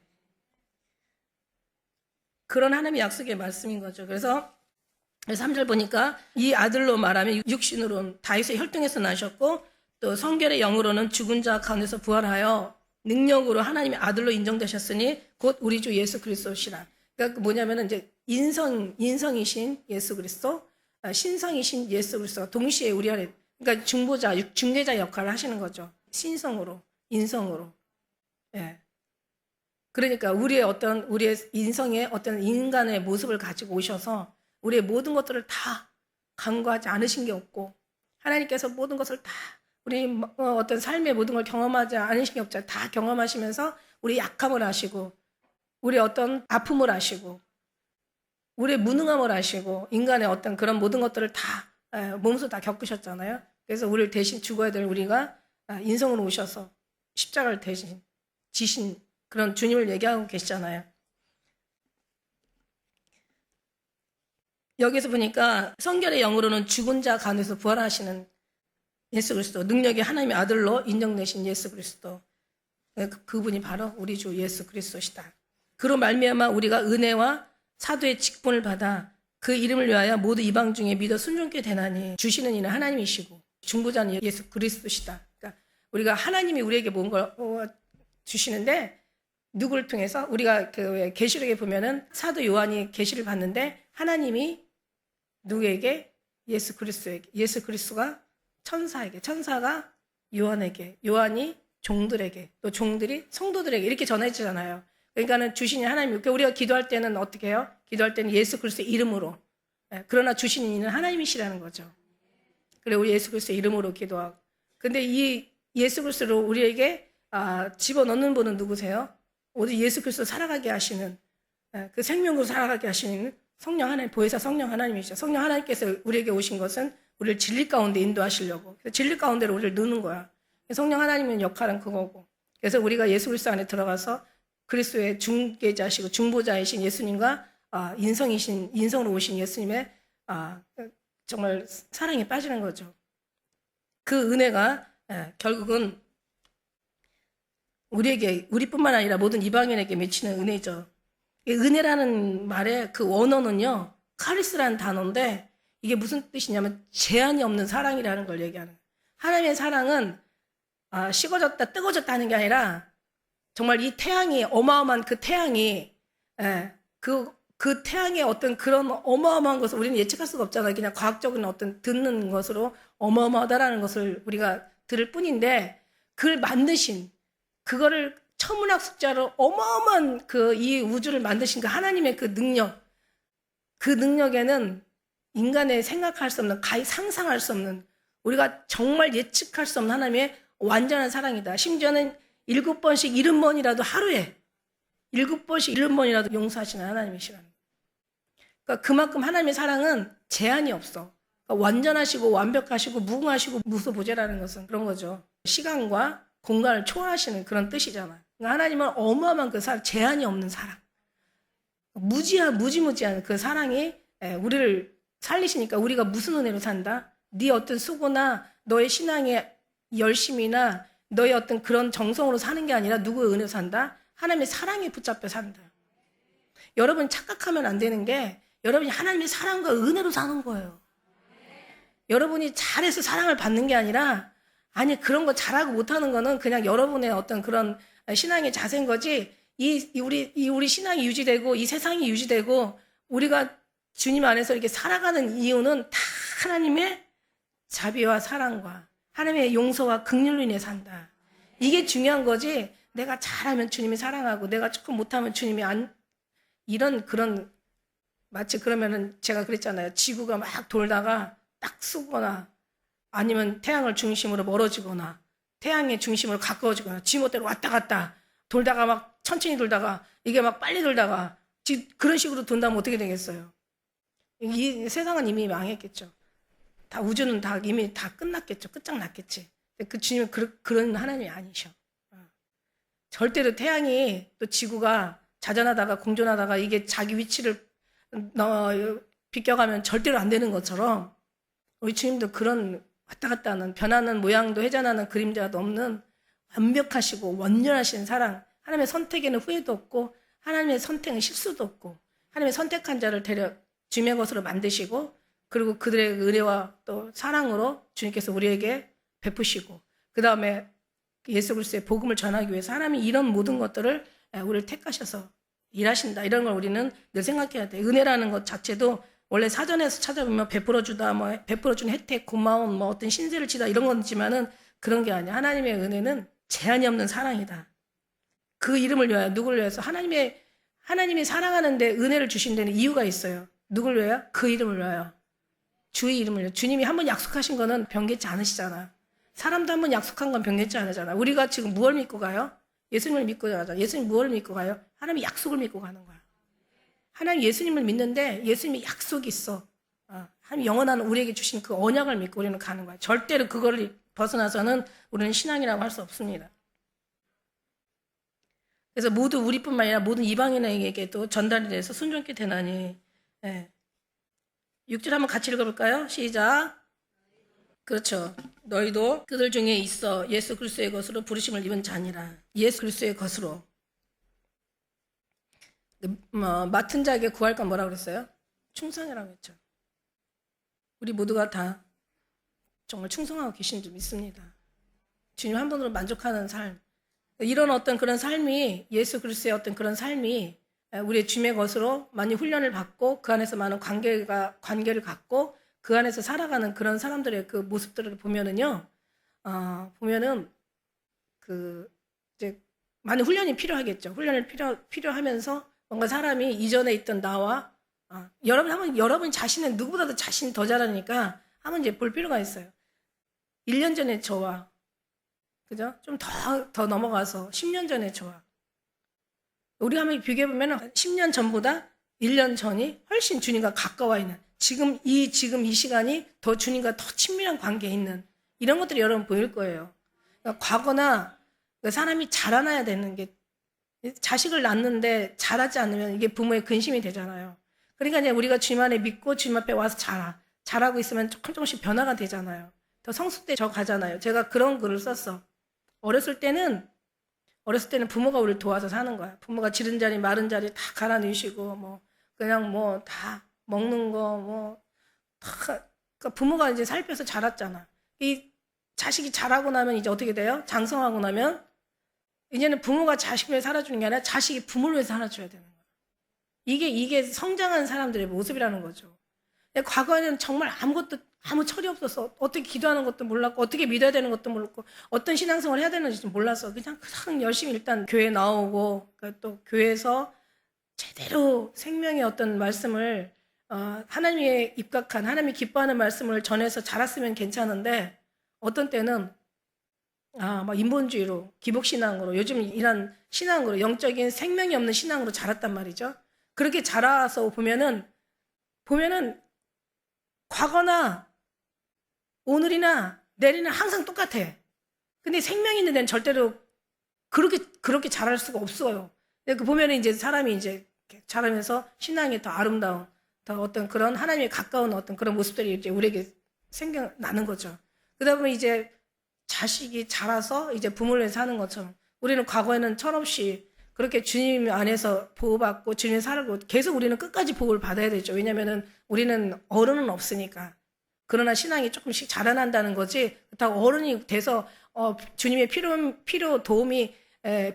그런 하나님의 약속의 말씀인 거죠. 그래서 3절 보니까 이 아들로 말하면 육신으로는 다윗의 혈통에서 나셨고 또 성결의 영으로는 죽은 자 가운데서 부활하여 능력으로 하나님의 아들로 인정되셨으니 곧 우리 주 예수 그리스도시라. 그러니까 뭐냐면은 이제 인성이신 예수 그리스도, 신성이신 예수 그리스도가 동시에 우리 안에 그러니까 중재자 역할을 하시는 거죠. 신성으로, 인성으로. 예. 그러니까 우리의 인성의 어떤 인간의 모습을 가지고 오셔서 우리의 모든 것들을 다 간과하지 않으신 게 없고 하나님께서 모든 것을 다 우리 어떤 삶의 모든 걸 경험하지 않으신 게 없잖아요. 다 경험하시면서 우리 약함을 아시고 우리 어떤 아픔을 아시고 우리의 무능함을 아시고 인간의 어떤 그런 모든 것들을 다 몸소 다 겪으셨잖아요. 그래서 우리를 대신 죽어야 될 우리가 인성으로 오셔서 십자가를 대신 지신 그런 주님을 얘기하고 계시잖아요. 여기서 보니까 성결의 영으로는 죽은 자 가운데서 부활하시는 예수 그리스도, 능력이 하나님의 아들로 인정되신 예수 그리스도, 그분이 바로 우리 주 예수 그리스도시다. 그로 말미암아 우리가 은혜와 사도의 직분을 받아 그 이름을 위하여 모두 이방 중에 믿어 순종케 되나니 주시는 이는 하나님이시고 중보자는 예수 그리스도시다. 그러니까 우리가 하나님이 우리에게 뭔가 주시는데 누구를 통해서 우리가 그 계시록에 보면은 사도 요한이 계시를 받는데 하나님이 누구에게 예수 그리스도에게 예수 그리스도가 천사에게 천사가 요한에게 요한이 종들에게 또 종들이 성도들에게 이렇게 전해지잖아요. 그러니까는 주신이 하나님. 그러니까 우리가 기도할 때는 어떻게 해요? 기도할 때는 예수 그리스도의 이름으로. 그러나 주신 이는 하나님이시라는 거죠. 그래 우리 예수 그리스도의 이름으로 기도하고. 근데 이 예수 그리스도로 우리에게 집어넣는 분은 누구세요? 우리 예수 그리스도 살아가게 하시는 그 생명으로 살아가게 하시는 성령 하나님, 보혜사 성령 하나님이시죠. 성령 하나님께서 우리에게 오신 것은 우리를 진리 가운데 인도하시려고. 그래서 진리 가운데로 우리를 넣는 거야. 성령 하나님의 역할은 그거고. 그래서 우리가 예수 그리스도 안에 들어가서 그리스도의 중개자시고 중보자이신 예수님과 인성으로 오신 예수님의 정말 사랑에 빠지는 거죠. 그 은혜가 결국은 우리뿐만 아니라 모든 이방인에게 미치는 은혜죠. 은혜라는 말의 그 원어는요, 카리스라는 단어인데 이게 무슨 뜻이냐면 제한이 없는 사랑이라는 걸 얘기하는 거예요. 하나님의 사랑은 식어졌다 뜨거워졌다 하는 게 아니라 정말 이 태양이 어마어마한 그 태양이 그 태양의 어떤 그런 어마어마한 것을 우리는 예측할 수가 없잖아요. 그냥 과학적인 어떤 듣는 것으로 어마어마하다라는 것을 우리가 들을 뿐인데 그걸 만드신 그거를 천문학 숫자로 어마어마한 그 이 우주를 만드신 그 하나님의 그 능력, 그 능력에는 인간의 생각할 수 없는, 가히 상상할 수 없는, 우리가 정말 예측할 수 없는 하나님의 완전한 사랑이다. 심지어는 7번씩 70번이라도 하루에 7번씩 70번이라도 용서하시는 하나님이시라는 거예요. 그러니까 그만큼 하나님의 사랑은 제한이 없어. 그러니까 완전하시고 완벽하시고 무궁하시고 무소부재라는 것은 그런 거죠. 시간과 공간을 초월하시는 그런 뜻이잖아요. 그러니까 하나님은 어마어마한 그 사랑, 제한이 없는 사랑. 무지무지한 그 사랑이 우리를 살리시니까 우리가 무슨 은혜로 산다? 네 어떤 수고나 너의 신앙의 열심이나 너의 어떤 그런 정성으로 사는 게 아니라 누구의 은혜로 산다? 하나님의 사랑에 붙잡혀 산다. 여러분 착각하면 안 되는 게 여러분이 하나님의 사랑과 은혜로 사는 거예요. 여러분이 잘해서 사랑을 받는 게 아니라 아니 그런 거 잘하고 못하는 거는 그냥 여러분의 어떤 그런 신앙의 자세인 거지. 우리 신앙이 유지되고 이 세상이 유지되고 우리가 주님 안에서 이렇게 살아가는 이유는 다 하나님의 자비와 사랑과 하나님의 용서와 긍휼로 인해 산다. 이게 중요한 거지. 내가 잘하면 주님이 사랑하고 내가 조금 못하면 주님이 이런 그런 마치 그러면은 제가 그랬잖아요. 지구가 막 돌다가 딱 쓰거나 아니면 태양을 중심으로 멀어지거나 태양의 중심으로 가까워지거나 지멋대로 왔다 갔다 돌다가 막 천천히 돌다가 이게 막 빨리 돌다가 그런 식으로 돈다면 어떻게 되겠어요? 이 세상은 이미 망했겠죠. 다 우주는 다 이미 다 끝났겠죠. 끝장났겠지. 그 주님은 그런 하나님이 아니셔. 절대로 태양이 또 지구가 자전하다가 공존하다가 이게 자기 위치를 비껴가면 절대로 안 되는 것처럼 우리 주님도 그런 왔다 갔다 하는 변하는 모양도 회전하는 그림자도 없는 완벽하시고 완전하신 사랑, 하나님의 선택에는 후회도 없고 하나님의 선택은 실수도 없고 하나님의 선택한 자를 데려 주님의 것으로 만드시고 그리고 그들의 은혜와 또 사랑으로 주님께서 우리에게 베푸시고 그 다음에 예수 그리스도의 복음을 전하기 위해서 하나님이 이런 모든 것들을 우리를 택하셔서 일하신다. 이런 걸 우리는 늘 생각해야 돼. 은혜라는 것 자체도 원래 사전에서 찾아보면 베풀어주다, 베풀어준 혜택, 고마움, 어떤 신세를 지다 이런 거지만은 그런 게 아니야. 하나님의 은혜는 제한이 없는 사랑이다. 그 이름을 위하여 누구를 위해서 하나님이 사랑하는데 은혜를 주신 데는 이유가 있어요. 누구를 위하여? 그 이름을 위하여. 주의 이름을 위하여. 주님이 한번 약속하신 거는 변개치 않으시잖아. 사람도 한번 약속한 건 변경치 않으잖아. 우리가 지금 무엇을 믿고 가요? 예수님을 믿고 가잖아. 예수님 무엇을 믿고 가요? 하나님의 약속을 믿고 가는 거야. 하나님 예수님을 믿는데 예수님의 약속이 있어. 하나님 영원한 우리에게 주신 그 언약을 믿고 우리는 가는 거야. 절대로 그걸 벗어나서는 우리는 신앙이라고 할 수 없습니다. 그래서 모두 우리뿐만 아니라 모든 이방인에게도 전달이 돼서 순종케 되나니. 예. 6절 한번 같이 읽어볼까요? 시작. 그렇죠. 너희도 그들 중에 있어 예수 그리스도의 것으로 부르심을 입은 자니라. 예수 그리스도의 것으로. 맡은 자에게 구할 건 뭐라고 그랬어요? 충성이라고 했죠. 우리 모두가 다 정말 충성하고 계신 줄 믿습니다. 주님 한 분으로 만족하는 삶. 이런 어떤 그런 삶이, 예수 그리스도의 어떤 그런 삶이 우리의 주님의 것으로 많이 훈련을 받고 그 안에서 많은 관계를 갖고 그 안에서 살아가는 그런 사람들의 그 모습들을 보면은요, 보면은 이제 많은 훈련이 필요하겠죠. 훈련을 필요하면서 뭔가 사람이 이전에 있던 나와 여러분 자신은 누구보다도 자신이 더 잘하니까 한번 이제 볼 필요가 있어요. 1년 전에 저와 그죠? 좀 더 넘어가서 10년 전에 저와 우리가 한번 비교해보면 10년 전보다 1년 전이 훨씬 주님과 가까워 있는 지금 이 시간이 더 주님과 더 친밀한 관계에 있는 이런 것들이 여러분 보일 거예요. 그러니까 과거나 사람이 자라나야 되는 게 자식을 낳는데 자라지 않으면 이게 부모의 근심이 되잖아요. 그러니까 이제 우리가 주님 안에 믿고 주님 앞에 와서 자라고 있으면 조금씩 변화가 되잖아요. 더 성숙돼져 가잖아요. 제가 그런 글을 썼어. 어렸을 때는 부모가 우리를 도와서 사는 거야. 부모가 지른 자리 마른 자리 다 갈아넣으시고 그냥 다 먹는 거 그러니까 부모가 이제 살펴서 자랐잖아. 이 자식이 자라고 나면 이제 어떻게 돼요? 장성하고 나면 이제는 부모가 자식을 위해 살아주는 게 아니라 자식이 부모를 위해 살아줘야 되는 거야. 이게 성장한 사람들의 모습이라는 거죠. 과거에는 정말 아무 철이 없었어. 어떻게 기도하는 것도 몰랐고 어떻게 믿어야 되는 것도 몰랐고 어떤 신앙생활을 해야 되는지 몰랐어. 그냥 열심히 일단 교회 나오고 또 교회에서 제대로 생명의 어떤 말씀을 하나님의 입각한 하나님이 기뻐하는 말씀을 전해서 자랐으면 괜찮은데 어떤 때는 막 인본주의로 기복신앙으로 요즘 이런 신앙으로 영적인 생명이 없는 신앙으로 자랐단 말이죠. 그렇게 자라서 보면은 과거나 오늘이나 내일이나 항상 똑같아. 근데 생명이 있는 데는 절대로 그렇게 자랄 수가 없어요. 그 보면은 이제 사람이 이제 자라면서 신앙이 더 아름다운, 더 어떤 그런 하나님에 가까운 어떤 그런 모습들이 이제 우리에게 생겨나는 거죠. 그러다 보면 이제 자식이 자라서 이제 부모를 사는 것처럼 우리는 과거에는 철없이 그렇게 주님 안에서 보호받고 주님 살고 계속 우리는 끝까지 보호를 받아야 되죠. 왜냐면은 우리는 어른은 없으니까. 그러나 신앙이 조금씩 자라난다는 거지. 그렇다고 어른이 돼서 주님의 도움이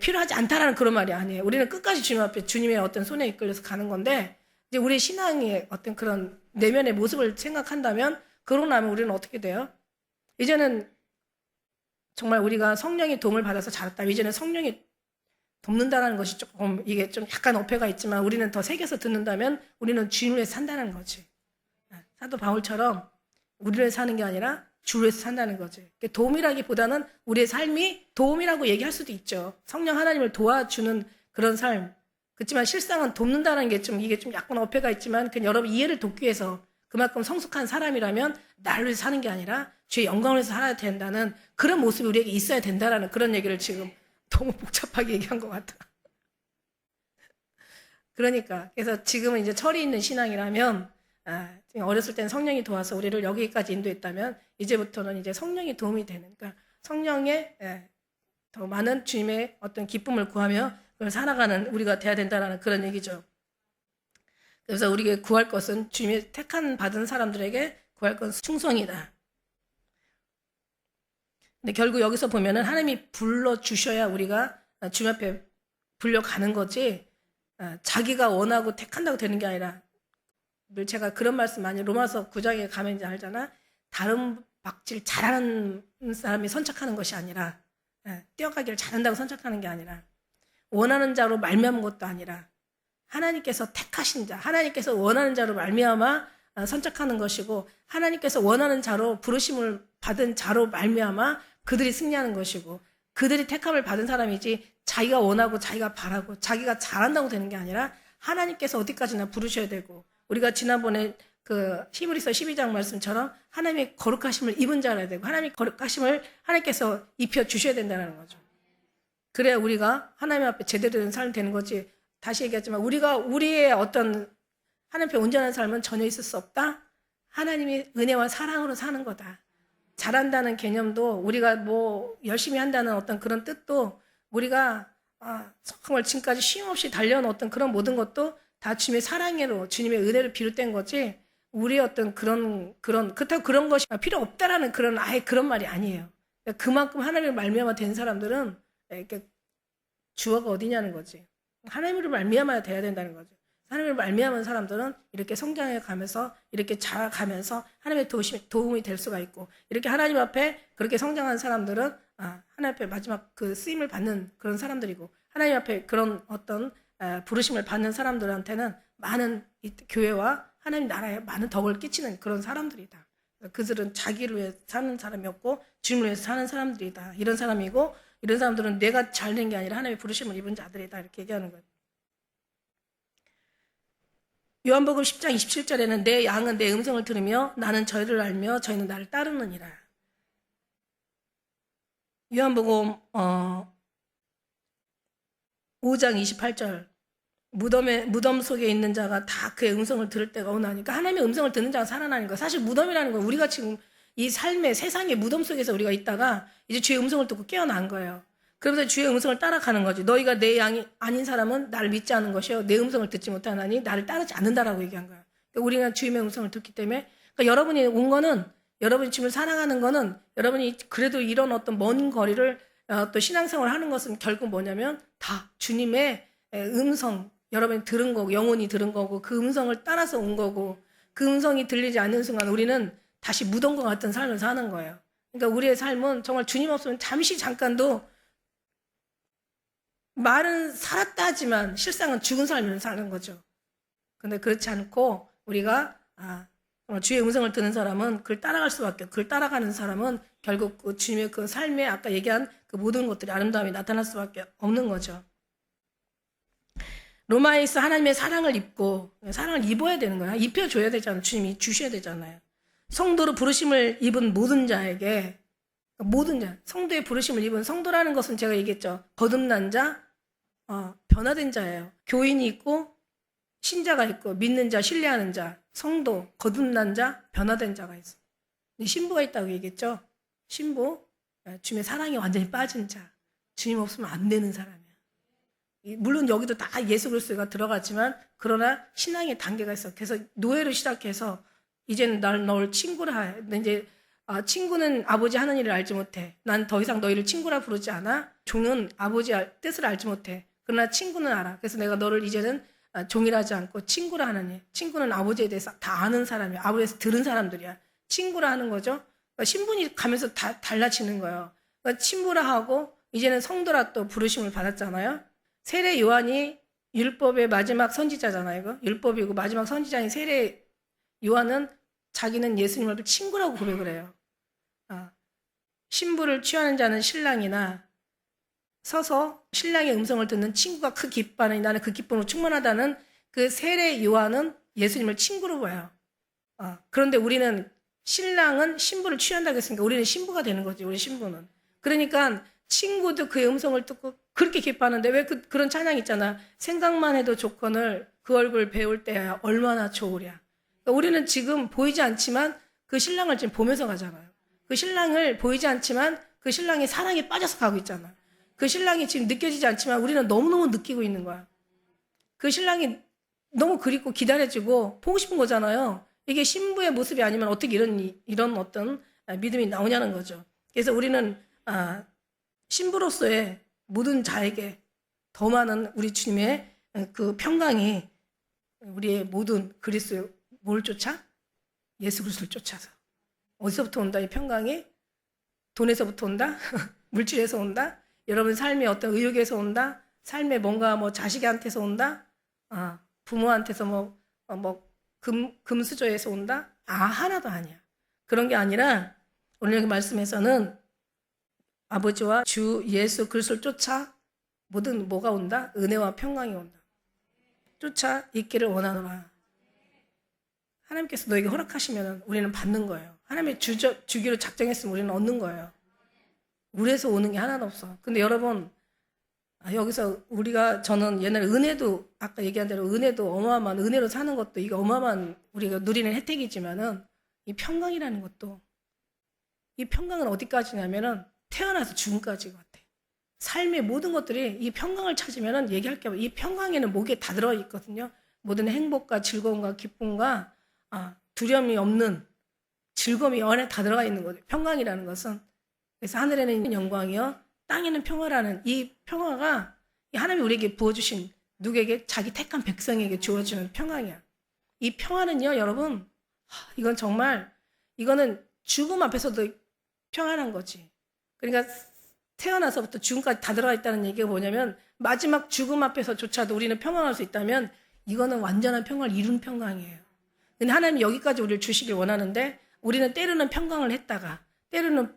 필요하지 않다라는 그런 말이 아니에요. 우리는 끝까지 주님 앞에 주님의 어떤 손에 이끌려서 가는 건데 이제 우리 신앙의 어떤 그런 내면의 모습을 생각한다면 그러고 나면 우리는 어떻게 돼요? 이제는 정말 우리가 성령의 도움을 받아서 자랐다. 이제는 성령이 돕는다는 것이 조금 이게 좀 약간 어폐가 있지만 우리는 더 새겨서 듣는다면 우리는 주님을 위해서 산다는 거지. 사도 바울처럼 우리를 위해서 사는 게 아니라 주를 위해서 산다는 거지. 도움이라기보다는 우리의 삶이 도움이라고 얘기할 수도 있죠. 성령 하나님을 도와주는 그런 삶. 그렇지만 실상은 돕는다는 게 이게 좀 약간 어폐가 있지만 그냥 여러분 이해를 돕기 위해서 그만큼 성숙한 사람이라면 나를 위해서 사는 게 아니라 주의 영광을 위해서 살아야 된다는 그런 모습이 우리에게 있어야 된다라는 그런 얘기를 지금 너무 복잡하게 얘기한 것 같아. 그러니까 그래서 지금은 이제 철이 있는 신앙이라면 어렸을 때는 성령이 도와서 우리를 여기까지 인도했다면 이제부터는 이제 성령이 도움이 되는 그러니까 성령의 더 많은 주님의 어떤 기쁨을 구하며 그걸 살아가는 우리가 돼야 된다는 그런 얘기죠. 그래서 우리에게 구할 것은 주님의 택한 받은 사람들에게 구할 것은 충성이다. 근데 결국 여기서 보면은 하나님이 불러주셔야 우리가 주님 앞에 불려가는 거지 자기가 원하고 택한다고 되는 게 아니라 늘 제가 그런 말씀 많이 로마서 9장에 가면 이제 알잖아. 다른 박질 잘하는 사람이 선착하는 것이 아니라 뛰어가기를 잘한다고 선착하는 게 아니라 원하는 자로 말미암은 것도 아니라 하나님께서 택하신 자, 하나님께서 원하는 자로 말미암아 선착하는 것이고 하나님께서 원하는 자로 부르심을 받은 자로 말미암아 그들이 승리하는 것이고 그들이 택함을 받은 사람이지 자기가 원하고 자기가 바라고 자기가 잘한다고 되는 게 아니라 하나님께서 어디까지나 부르셔야 되고 우리가 지난번에 그 히브리서 12장 말씀처럼 하나님의 거룩하심을 입은 자라야 되고 하나님의 거룩하심을 하나님께서 입혀 주셔야 된다는 거죠. 그래야 우리가 하나님 앞에 제대로 된 삶이 되는 거지. 다시 얘기하지만 우리가 우리의 어떤 하나님 앞에 온전한 삶은 전혀 있을 수 없다. 하나님의 은혜와 사랑으로 사는 거다. 잘한다는 개념도 우리가 뭐 열심히 한다는 어떤 그런 뜻도 우리가 정말 지금까지 쉼없이 달려온 어떤 그런 모든 것도 다 주님의 사랑으로 주님의 은혜로 비롯된 거지 우리의 어떤 그렇다고 그런 것이 필요 없다라는 그런 아예 그런 말이 아니에요. 그만큼 하나님을 말미암아 된 사람들은 이렇게 주어가 어디냐는 거지. 하나님으로 말미암아야 돼야 된다는 거죠. 하나님을 말미암은 사람들은 이렇게 성장해 가면서 이렇게 자라가면서 하나님의 도움이 될 수가 있고 이렇게 하나님 앞에 그렇게 성장한 사람들은 하나님 앞에 마지막 그 쓰임을 받는 그런 사람들이고 하나님 앞에 그런 어떤 부르심을 받는 사람들한테는 많은 교회와 하나님 나라에 많은 덕을 끼치는 그런 사람들이다. 그들은 자기를 위해 사는 사람이었고 주님을 위해서 사는 사람들이다. 이런 사람이고 이런 사람들은 내가 잘된 게 아니라 하나님의 부르심을 입은 자들이다. 이렇게 얘기하는 거예요. 요한복음 10장 27절에는 내 양은 내 음성을 들으며 나는 저희를 알며 저희는 나를 따르느니라. 요한복음 5장 28절 무덤 속에 있는 자가 다 그의 음성을 들을 때가 오나니까 하나님의 음성을 듣는 자가 살아나는 거예요. 사실 무덤이라는 건 우리가 지금 이 삶의 세상의 무덤 속에서 우리가 있다가 이제 주의 음성을 듣고 깨어난 거예요. 그러면서 주의 음성을 따라가는 거지. 너희가 내 양이 아닌 사람은 나를 믿지 않는 것이요 내 음성을 듣지 못하나니 나를 따르지 않는다라고 얘기한 거야. 그러니까 우리가 주님의 음성을 듣기 때문에 그러니까 여러분이 온 거는 여러분이 주님을 사랑하는 거는 여러분이 그래도 이런 어떤 먼 거리를 또 신앙생활을 하는 것은 결국 뭐냐면 다 주님의 음성 여러분이 들은 거고 영혼이 들은 거고 그 음성을 따라서 온 거고 그 음성이 들리지 않는 순간 우리는 다시 무덤과 같은 삶을 사는 거예요. 그러니까 우리의 삶은 정말 주님 없으면 잠깐도 말은 살았다 하지만 실상은 죽은 삶을 사는 거죠. 근데 그렇지 않고 우리가 주의 음성을 듣는 사람은 그걸 따라갈 수밖에 없고 그걸 따라가는 사람은 결국 그 주님의 그 삶에 아까 얘기한 그 모든 것들이 아름다움이 나타날 수밖에 없는 거죠. 로마에서 하나님의 사랑을 입고 사랑을 입어야 되는 거야. 입혀줘야 되잖아요. 주님이 주셔야 되잖아요. 성도로 부르심을 입은 모든 자에게 모든 자 성도의 부르심을 입은 성도라는 것은 제가 얘기했죠. 거듭난 자, 변화된 자예요. 교인이 있고 신자가 있고 믿는 자, 신뢰하는 자, 성도, 거듭난 자, 변화된 자가 있어. 신부가 있다고 얘기했죠. 신부, 주님의 사랑에 완전히 빠진 자, 주님 없으면 안 되는 사람이야. 물론 여기도 다 예수 그리스도가 들어갔지만 그러나 신앙의 단계가 있어. 그래서 노예로 시작해서 이제는 널 친구라 해. 이제 친구는 아버지 하는 일을 알지 못해. 난 더 이상 너희를 친구라 부르지 않아. 종은 아버지의 뜻을 알지 못해. 그러나 친구는 알아. 그래서 내가 너를 이제는 종이라지 않고 친구라 하느니. 친구는 아버지에 대해서 다 아는 사람이야. 아버지에서 들은 사람들이야. 친구라 하는 거죠. 그러니까 신분이 가면서 다 달라지는 거예요. 그러니까 친구라 하고 이제는 성도라 또 부르심을 받았잖아요. 세례 요한이 율법의 마지막 선지자잖아요. 이거? 율법이고 마지막 선지자인 세례 요한은 자기는 예수님을 친구라고 고백을 해요. 신부를 취하는 자는 신랑이나 서서 신랑의 음성을 듣는 친구가 그 기뻐하니 나는 그 기쁨으로 충만하다는 그 세례 요한은 예수님을 친구로 봐요. 그런데 우리는 신랑은 신부를 취한다고 했으니까 우리는 신부가 되는 거지. 우리 신부는. 그러니까 친구도 그의 음성을 듣고 그렇게 기뻐하는데 왜 그런 찬양 있잖아. 생각만 해도 조건을 그 얼굴 배울 때야 얼마나 좋으랴. 그러니까 우리는 지금 보이지 않지만 그 신랑을 지금 보면서 가잖아요. 그 신랑을 보이지 않지만 그 신랑의 사랑에 빠져서 가고 있잖아. 그 신랑이 지금 느껴지지 않지만 우리는 너무너무 느끼고 있는 거야. 그 신랑이 너무 그립고 기다려지고 보고 싶은 거잖아요. 이게 신부의 모습이 아니면 어떻게 이런 어떤 믿음이 나오냐는 거죠. 그래서 우리는 신부로서의 모든 자에게 더 많은 우리 주님의 그 평강이 우리의 모든 그리스도의 뭘 쫓아? 예수 그리스도를 쫓아서. 어디서부터 온다 이 평강이? 돈에서부터 온다? 물질에서 온다? 여러분 삶의 어떤 의욕에서 온다? 삶의 뭔가 뭐 자식한테서 온다? 부모한테서 금수저에서 온다? 하나도 아니야. 그런 게 아니라 오늘 여기 말씀에서는 아버지와 주 예수 그리스도를 쫓아 모든 뭐가 온다? 은혜와 평강이 온다. 쫓아 있기를 원하노라. 하나님께서 너에게 허락하시면 우리는 받는 거예요. 하나님의 주기로 작정했으면 우리는 얻는 거예요. 우리에서 오는 게 하나도 없어. 근데 여러분, 여기서 저는 옛날에 은혜도, 아까 얘기한 대로 은혜도 어마어마한, 은혜로 사는 것도 이게 어마어마한 우리가 누리는 혜택이지만은 이 평강이라는 것도, 이 평강은 어디까지냐면은 태어나서 죽음까지 같아. 삶의 모든 것들이 이 평강을 찾으면은 얘기할 게 없어요. 이 평강에는 목에 다 들어있거든요. 모든 행복과 즐거움과 기쁨과 두려움이 없는 즐거움이 안에 다 들어가 있는 거죠. 평강이라는 것은. 그래서 하늘에는 있는 영광이요 땅에는 평화라는 이 평화가 하나님이 우리에게 부어주신 누구에게? 자기 택한 백성에게 주어지는 평강이야. 이 평화는요 여러분, 이건 정말, 이거는 죽음 앞에서도 평안한 거지. 그러니까 태어나서부터 죽음까지 다 들어가 있다는 얘기가 뭐냐면 마지막 죽음 앞에서조차도 우리는 평안할 수 있다면 이거는 완전한 평화를 이룬 평강이에요. 근데 하나님이 여기까지 우리를 주시길 원하는데 우리는 때로는 평강을 했다가 때로는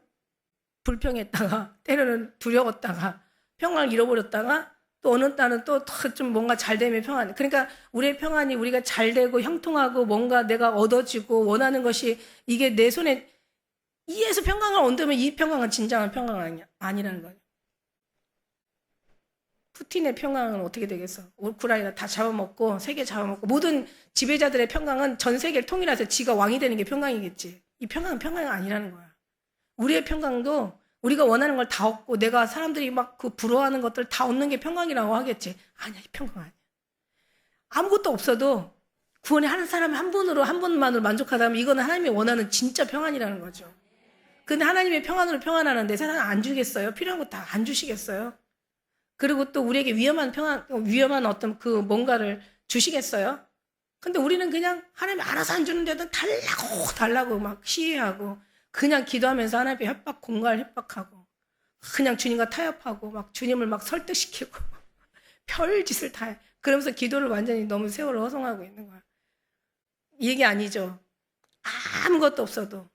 불평했다가 때로는 두려웠다가 평강을 잃어버렸다가 또 어느 날은 또 좀 뭔가 잘 되면 평안. 그러니까 우리의 평안이 우리가 잘 되고 형통하고 뭔가 내가 얻어지고 원하는 것이 이게 내 손에 이에서 평강을 얻으면 이 평강은 진정한 평강은 아니라는 거예요. 푸틴의 평강은 어떻게 되겠어? 우크라이나 다 잡아먹고 세계 잡아먹고 모든 지배자들의 평강은 전 세계를 통일해서 지가 왕이 되는 게 평강이겠지. 이 평강은 평강이 아니라는 거야. 우리의 평강도 우리가 원하는 걸 다 얻고 내가 사람들이 막 그 부러워하는 것들 다 얻는 게 평강이라고 하겠지. 아니야, 이 평강 아니야. 아무것도 없어도 구원에 하는 사람 한 분만으로 만족하다면 이거는 하나님이 원하는 진짜 평안이라는 거죠. 근데 하나님의 평안으로 평안하는데 세상 안 주겠어요? 필요한 거 다 안 주시겠어요? 그리고 또 우리에게 위험한 어떤 그 뭔가를 주시겠어요? 근데 우리는 그냥 하나님이 알아서 안 주는데도 달라고 막 시위하고 그냥 기도하면서 하나님께 공갈 협박하고 그냥 주님과 타협하고 막 주님을 막 설득시키고 별짓을 다 해. 그러면서 기도를 완전히 너무 세월을 허송하고 있는 거야. 이 얘기 아니죠. 아무것도 없어도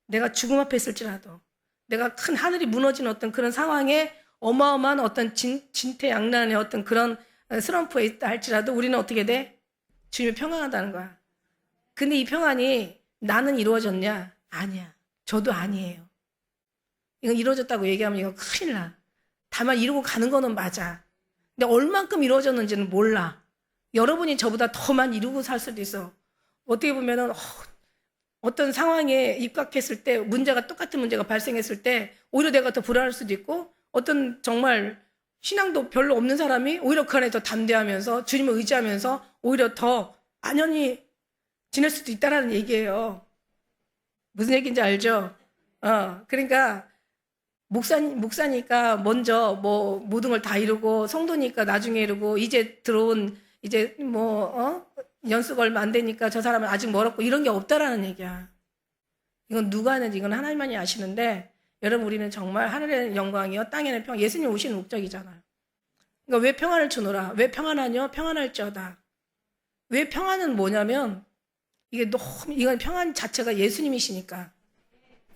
내가 죽음 앞에 있을지라도 내가 큰 하늘이 무너진 어떤 그런 상황에 어마어마한 어떤 진퇴양난의 어떤 그런 슬럼프에 있다 할지라도 우리는 어떻게 돼? 주님이 평안하다는 거야. 근데 이 평안이 나는 이루어졌냐? 아니야. 저도 아니에요. 이건 이루어졌다고 얘기하면 이거 큰일 나. 다만 이루고 가는 거는 맞아. 근데 얼만큼 이루어졌는지는 몰라. 여러분이 저보다 더 많이 이루고 살 수도 있어. 어떻게 보면은 어떤 상황에 입각했을 때 똑같은 문제가 발생했을 때 오히려 내가 더 불안할 수도 있고 어떤 정말 신앙도 별로 없는 사람이 오히려 그 안에 더 담대하면서 주님을 의지하면서 오히려 더 안연히 지낼 수도 있다는 얘기예요. 무슨 얘기인지 알죠? 그러니까 목사니까 먼저 뭐 모든 걸 다 이루고 성도니까 나중에 이루고 이제 들어온 이제 연수가 얼마 안 되니까 저 사람은 아직 멀었고 이런 게 없다라는 얘기야. 이건 누가 하는지 이건 하나님만이 아시는데 여러분 우리는 정말 하늘의 영광이요 땅에는 평안. 예수님 오시는 목적이잖아요. 그러니까 왜 평안을 주노라? 왜 평안하뇨? 평안할지어다. 왜 평안은 뭐냐면 이건 평안 자체가 예수님이시니까.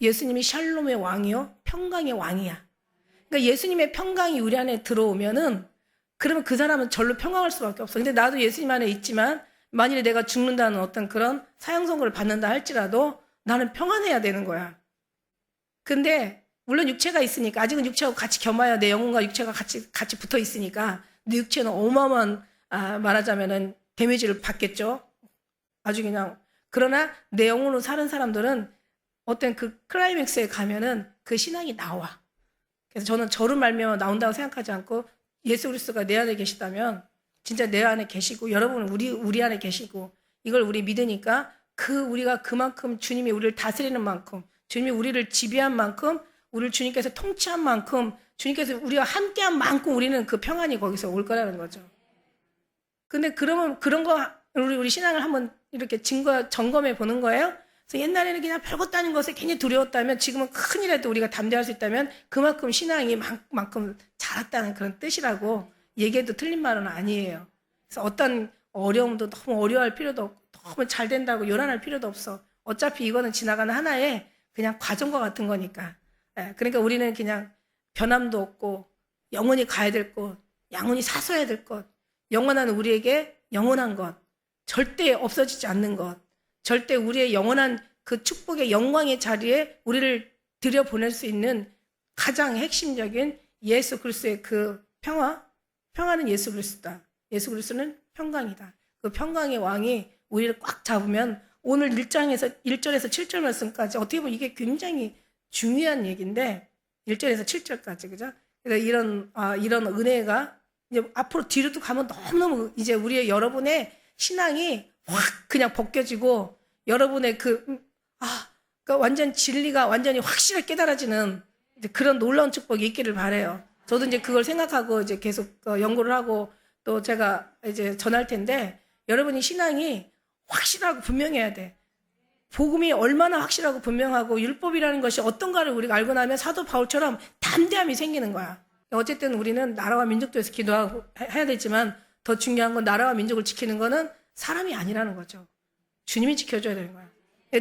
예수님이 샬롬의 왕이요 평강의 왕이야. 그러니까 예수님의 평강이 우리 안에 들어오면은 그러면 그 사람은 절로 평강할 수밖에 없어. 근데 나도 예수님 안에 있지만 만일에 내가 죽는다는 어떤 그런 사형 선고를 받는다 할지라도 나는 평안해야 되는 거야. 근데 물론 육체가 있으니까 아직은 육체하고 같이 겸하여 내 영혼과 육체가 같이 붙어 있으니까 내 육체는 어마어마한 말하자면은 데미지를 받겠죠. 아주 그냥. 그러나 내 영혼으로 사는 사람들은 어떤 그 클라이맥스에 가면은 그 신앙이 나와. 그래서 저는 저를 말미암아 나온다고 생각하지 않고 예수 그리스도가 내 안에 계시다면 진짜 내 안에 계시고 여러분은 우리 안에 계시고 이걸 우리 믿으니까 우리가 그만큼 주님이 우리를 다스리는 만큼 주님이 우리를 지배한 만큼 우리를 주님께서 통치한 만큼 주님께서 우리와 함께한 만큼 우리는 그 평안이 거기서 올 거라는 거죠. 근데 그러면 그런 거 우리 신앙을 한번 이렇게 점검해 보는 거예요. 그래서 옛날에는 그냥 별것도 아닌 것에 괜히 두려웠다면 지금은 큰일에도 우리가 담대할 수 있다면 그만큼 신앙이 만큼 자랐다는 그런 뜻이라고 얘기해도 틀린 말은 아니에요. 그래서 어떤 어려움도 너무 어려워할 필요도 없고 너무 잘 된다고 요란할 필요도 없어. 어차피 이거는 지나가는 하나의 그냥 과정과 같은 거니까. 그러니까 우리는 그냥 변함도 없고 영원히 가야 될 것, 영원히 사서야 될 것, 영원한 우리에게 영원한 것, 절대 없어지지 않는 것, 절대 우리의 영원한 그 축복의 영광의 자리에 우리를 들여보낼 수 있는 가장 핵심적인 예수 그리스도의 그 평화는 예수 그리스도다. 예수 그리스도는 평강이다. 그 평강의 왕이 우리를 꽉 잡으면 오늘 1절에서 7절 말씀까지 어떻게 보면 이게 굉장히 중요한 얘기인데 1절에서 7절까지 그죠? 그래서 이런 은혜가 이제 앞으로 뒤로도 가면 너무너무 이제 여러분의 신앙이 확 그냥 벗겨지고 여러분의 그러니까 완전 진리가 완전히 확실하게 깨달아지는 그런 놀라운 축복이 있기를 바라요. 저도 이제 그걸 생각하고 이제 계속 연구를 하고 또 제가 이제 전할 텐데 여러분이 신앙이 확실하고 분명해야 돼. 복음이 얼마나 확실하고 분명하고 율법이라는 것이 어떤가를 우리가 알고 나면 사도 바울처럼 담대함이 생기는 거야. 어쨌든 우리는 나라와 민족도 위해서 기도하고 해야 되지만 더 중요한 건 나라와 민족을 지키는 거는 사람이 아니라는 거죠. 주님이 지켜줘야 되는 거야.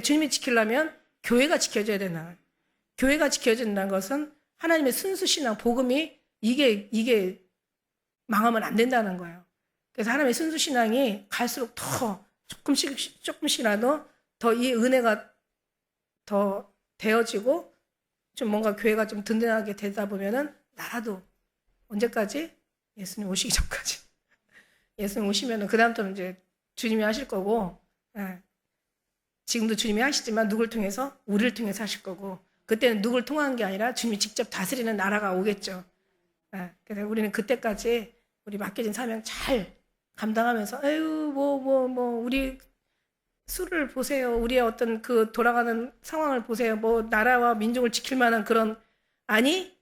주님이 지키려면 교회가 지켜줘야 되는 거야. 교회가 지켜진다는 것은 하나님의 순수신앙, 복음이 이게 망하면 안 된다는 거예요. 그래서 하나님의 순수신앙이 갈수록 더 조금씩이라도 더 이 은혜가 더 되어지고 좀 뭔가 교회가 좀 든든하게 되다 보면은 나라도 언제까지? 예수님 오시기 전까지. 예수님 오시면은 그다음부터는 이제 주님이 하실 거고, 지금도 주님이 하시지만 누굴 통해서? 우리를 통해서 하실 거고, 그때는 누굴 통한 게 아니라 주님이 직접 다스리는 나라가 오겠죠. 그래서 우리는 그때까지 우리 맡겨진 사명 잘 감당하면서, 우리 수를 보세요. 우리의 어떤 그 돌아가는 상황을 보세요. 뭐 나라와 민족을 지킬 만한 그런, 아니,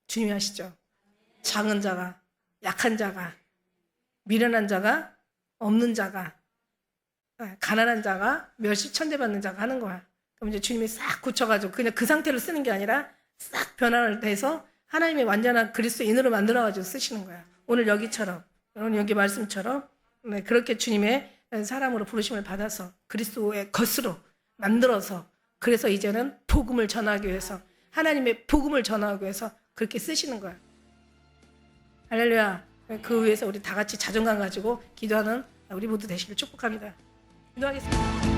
주님이 하시죠. 작은 자가, 약한 자가, 미련한 자가, 없는 자가, 가난한 자가, 멸시천대받는 자가 하는 거야. 그럼 이제 주님이 싹 굳혀가지고 그냥 그 상태로 쓰는 게 아니라 싹 변화를 해서 하나님의 완전한 그리스도인으로 만들어가지고 쓰시는 거야. 오늘 여기처럼, 오늘 여기 말씀처럼 그렇게 주님의 사람으로 부르심을 받아서 그리스도의 것으로 만들어서 그래서 이제는 복음을 전하기 위해서 하나님의 복음을 전하기 위해서 그렇게 쓰시는 거야. 할렐루야. 그 위해서 우리 다 같이 자존감 가지고 기도하는 우리 모두 되시길 축복합니다. 기도하겠습니다.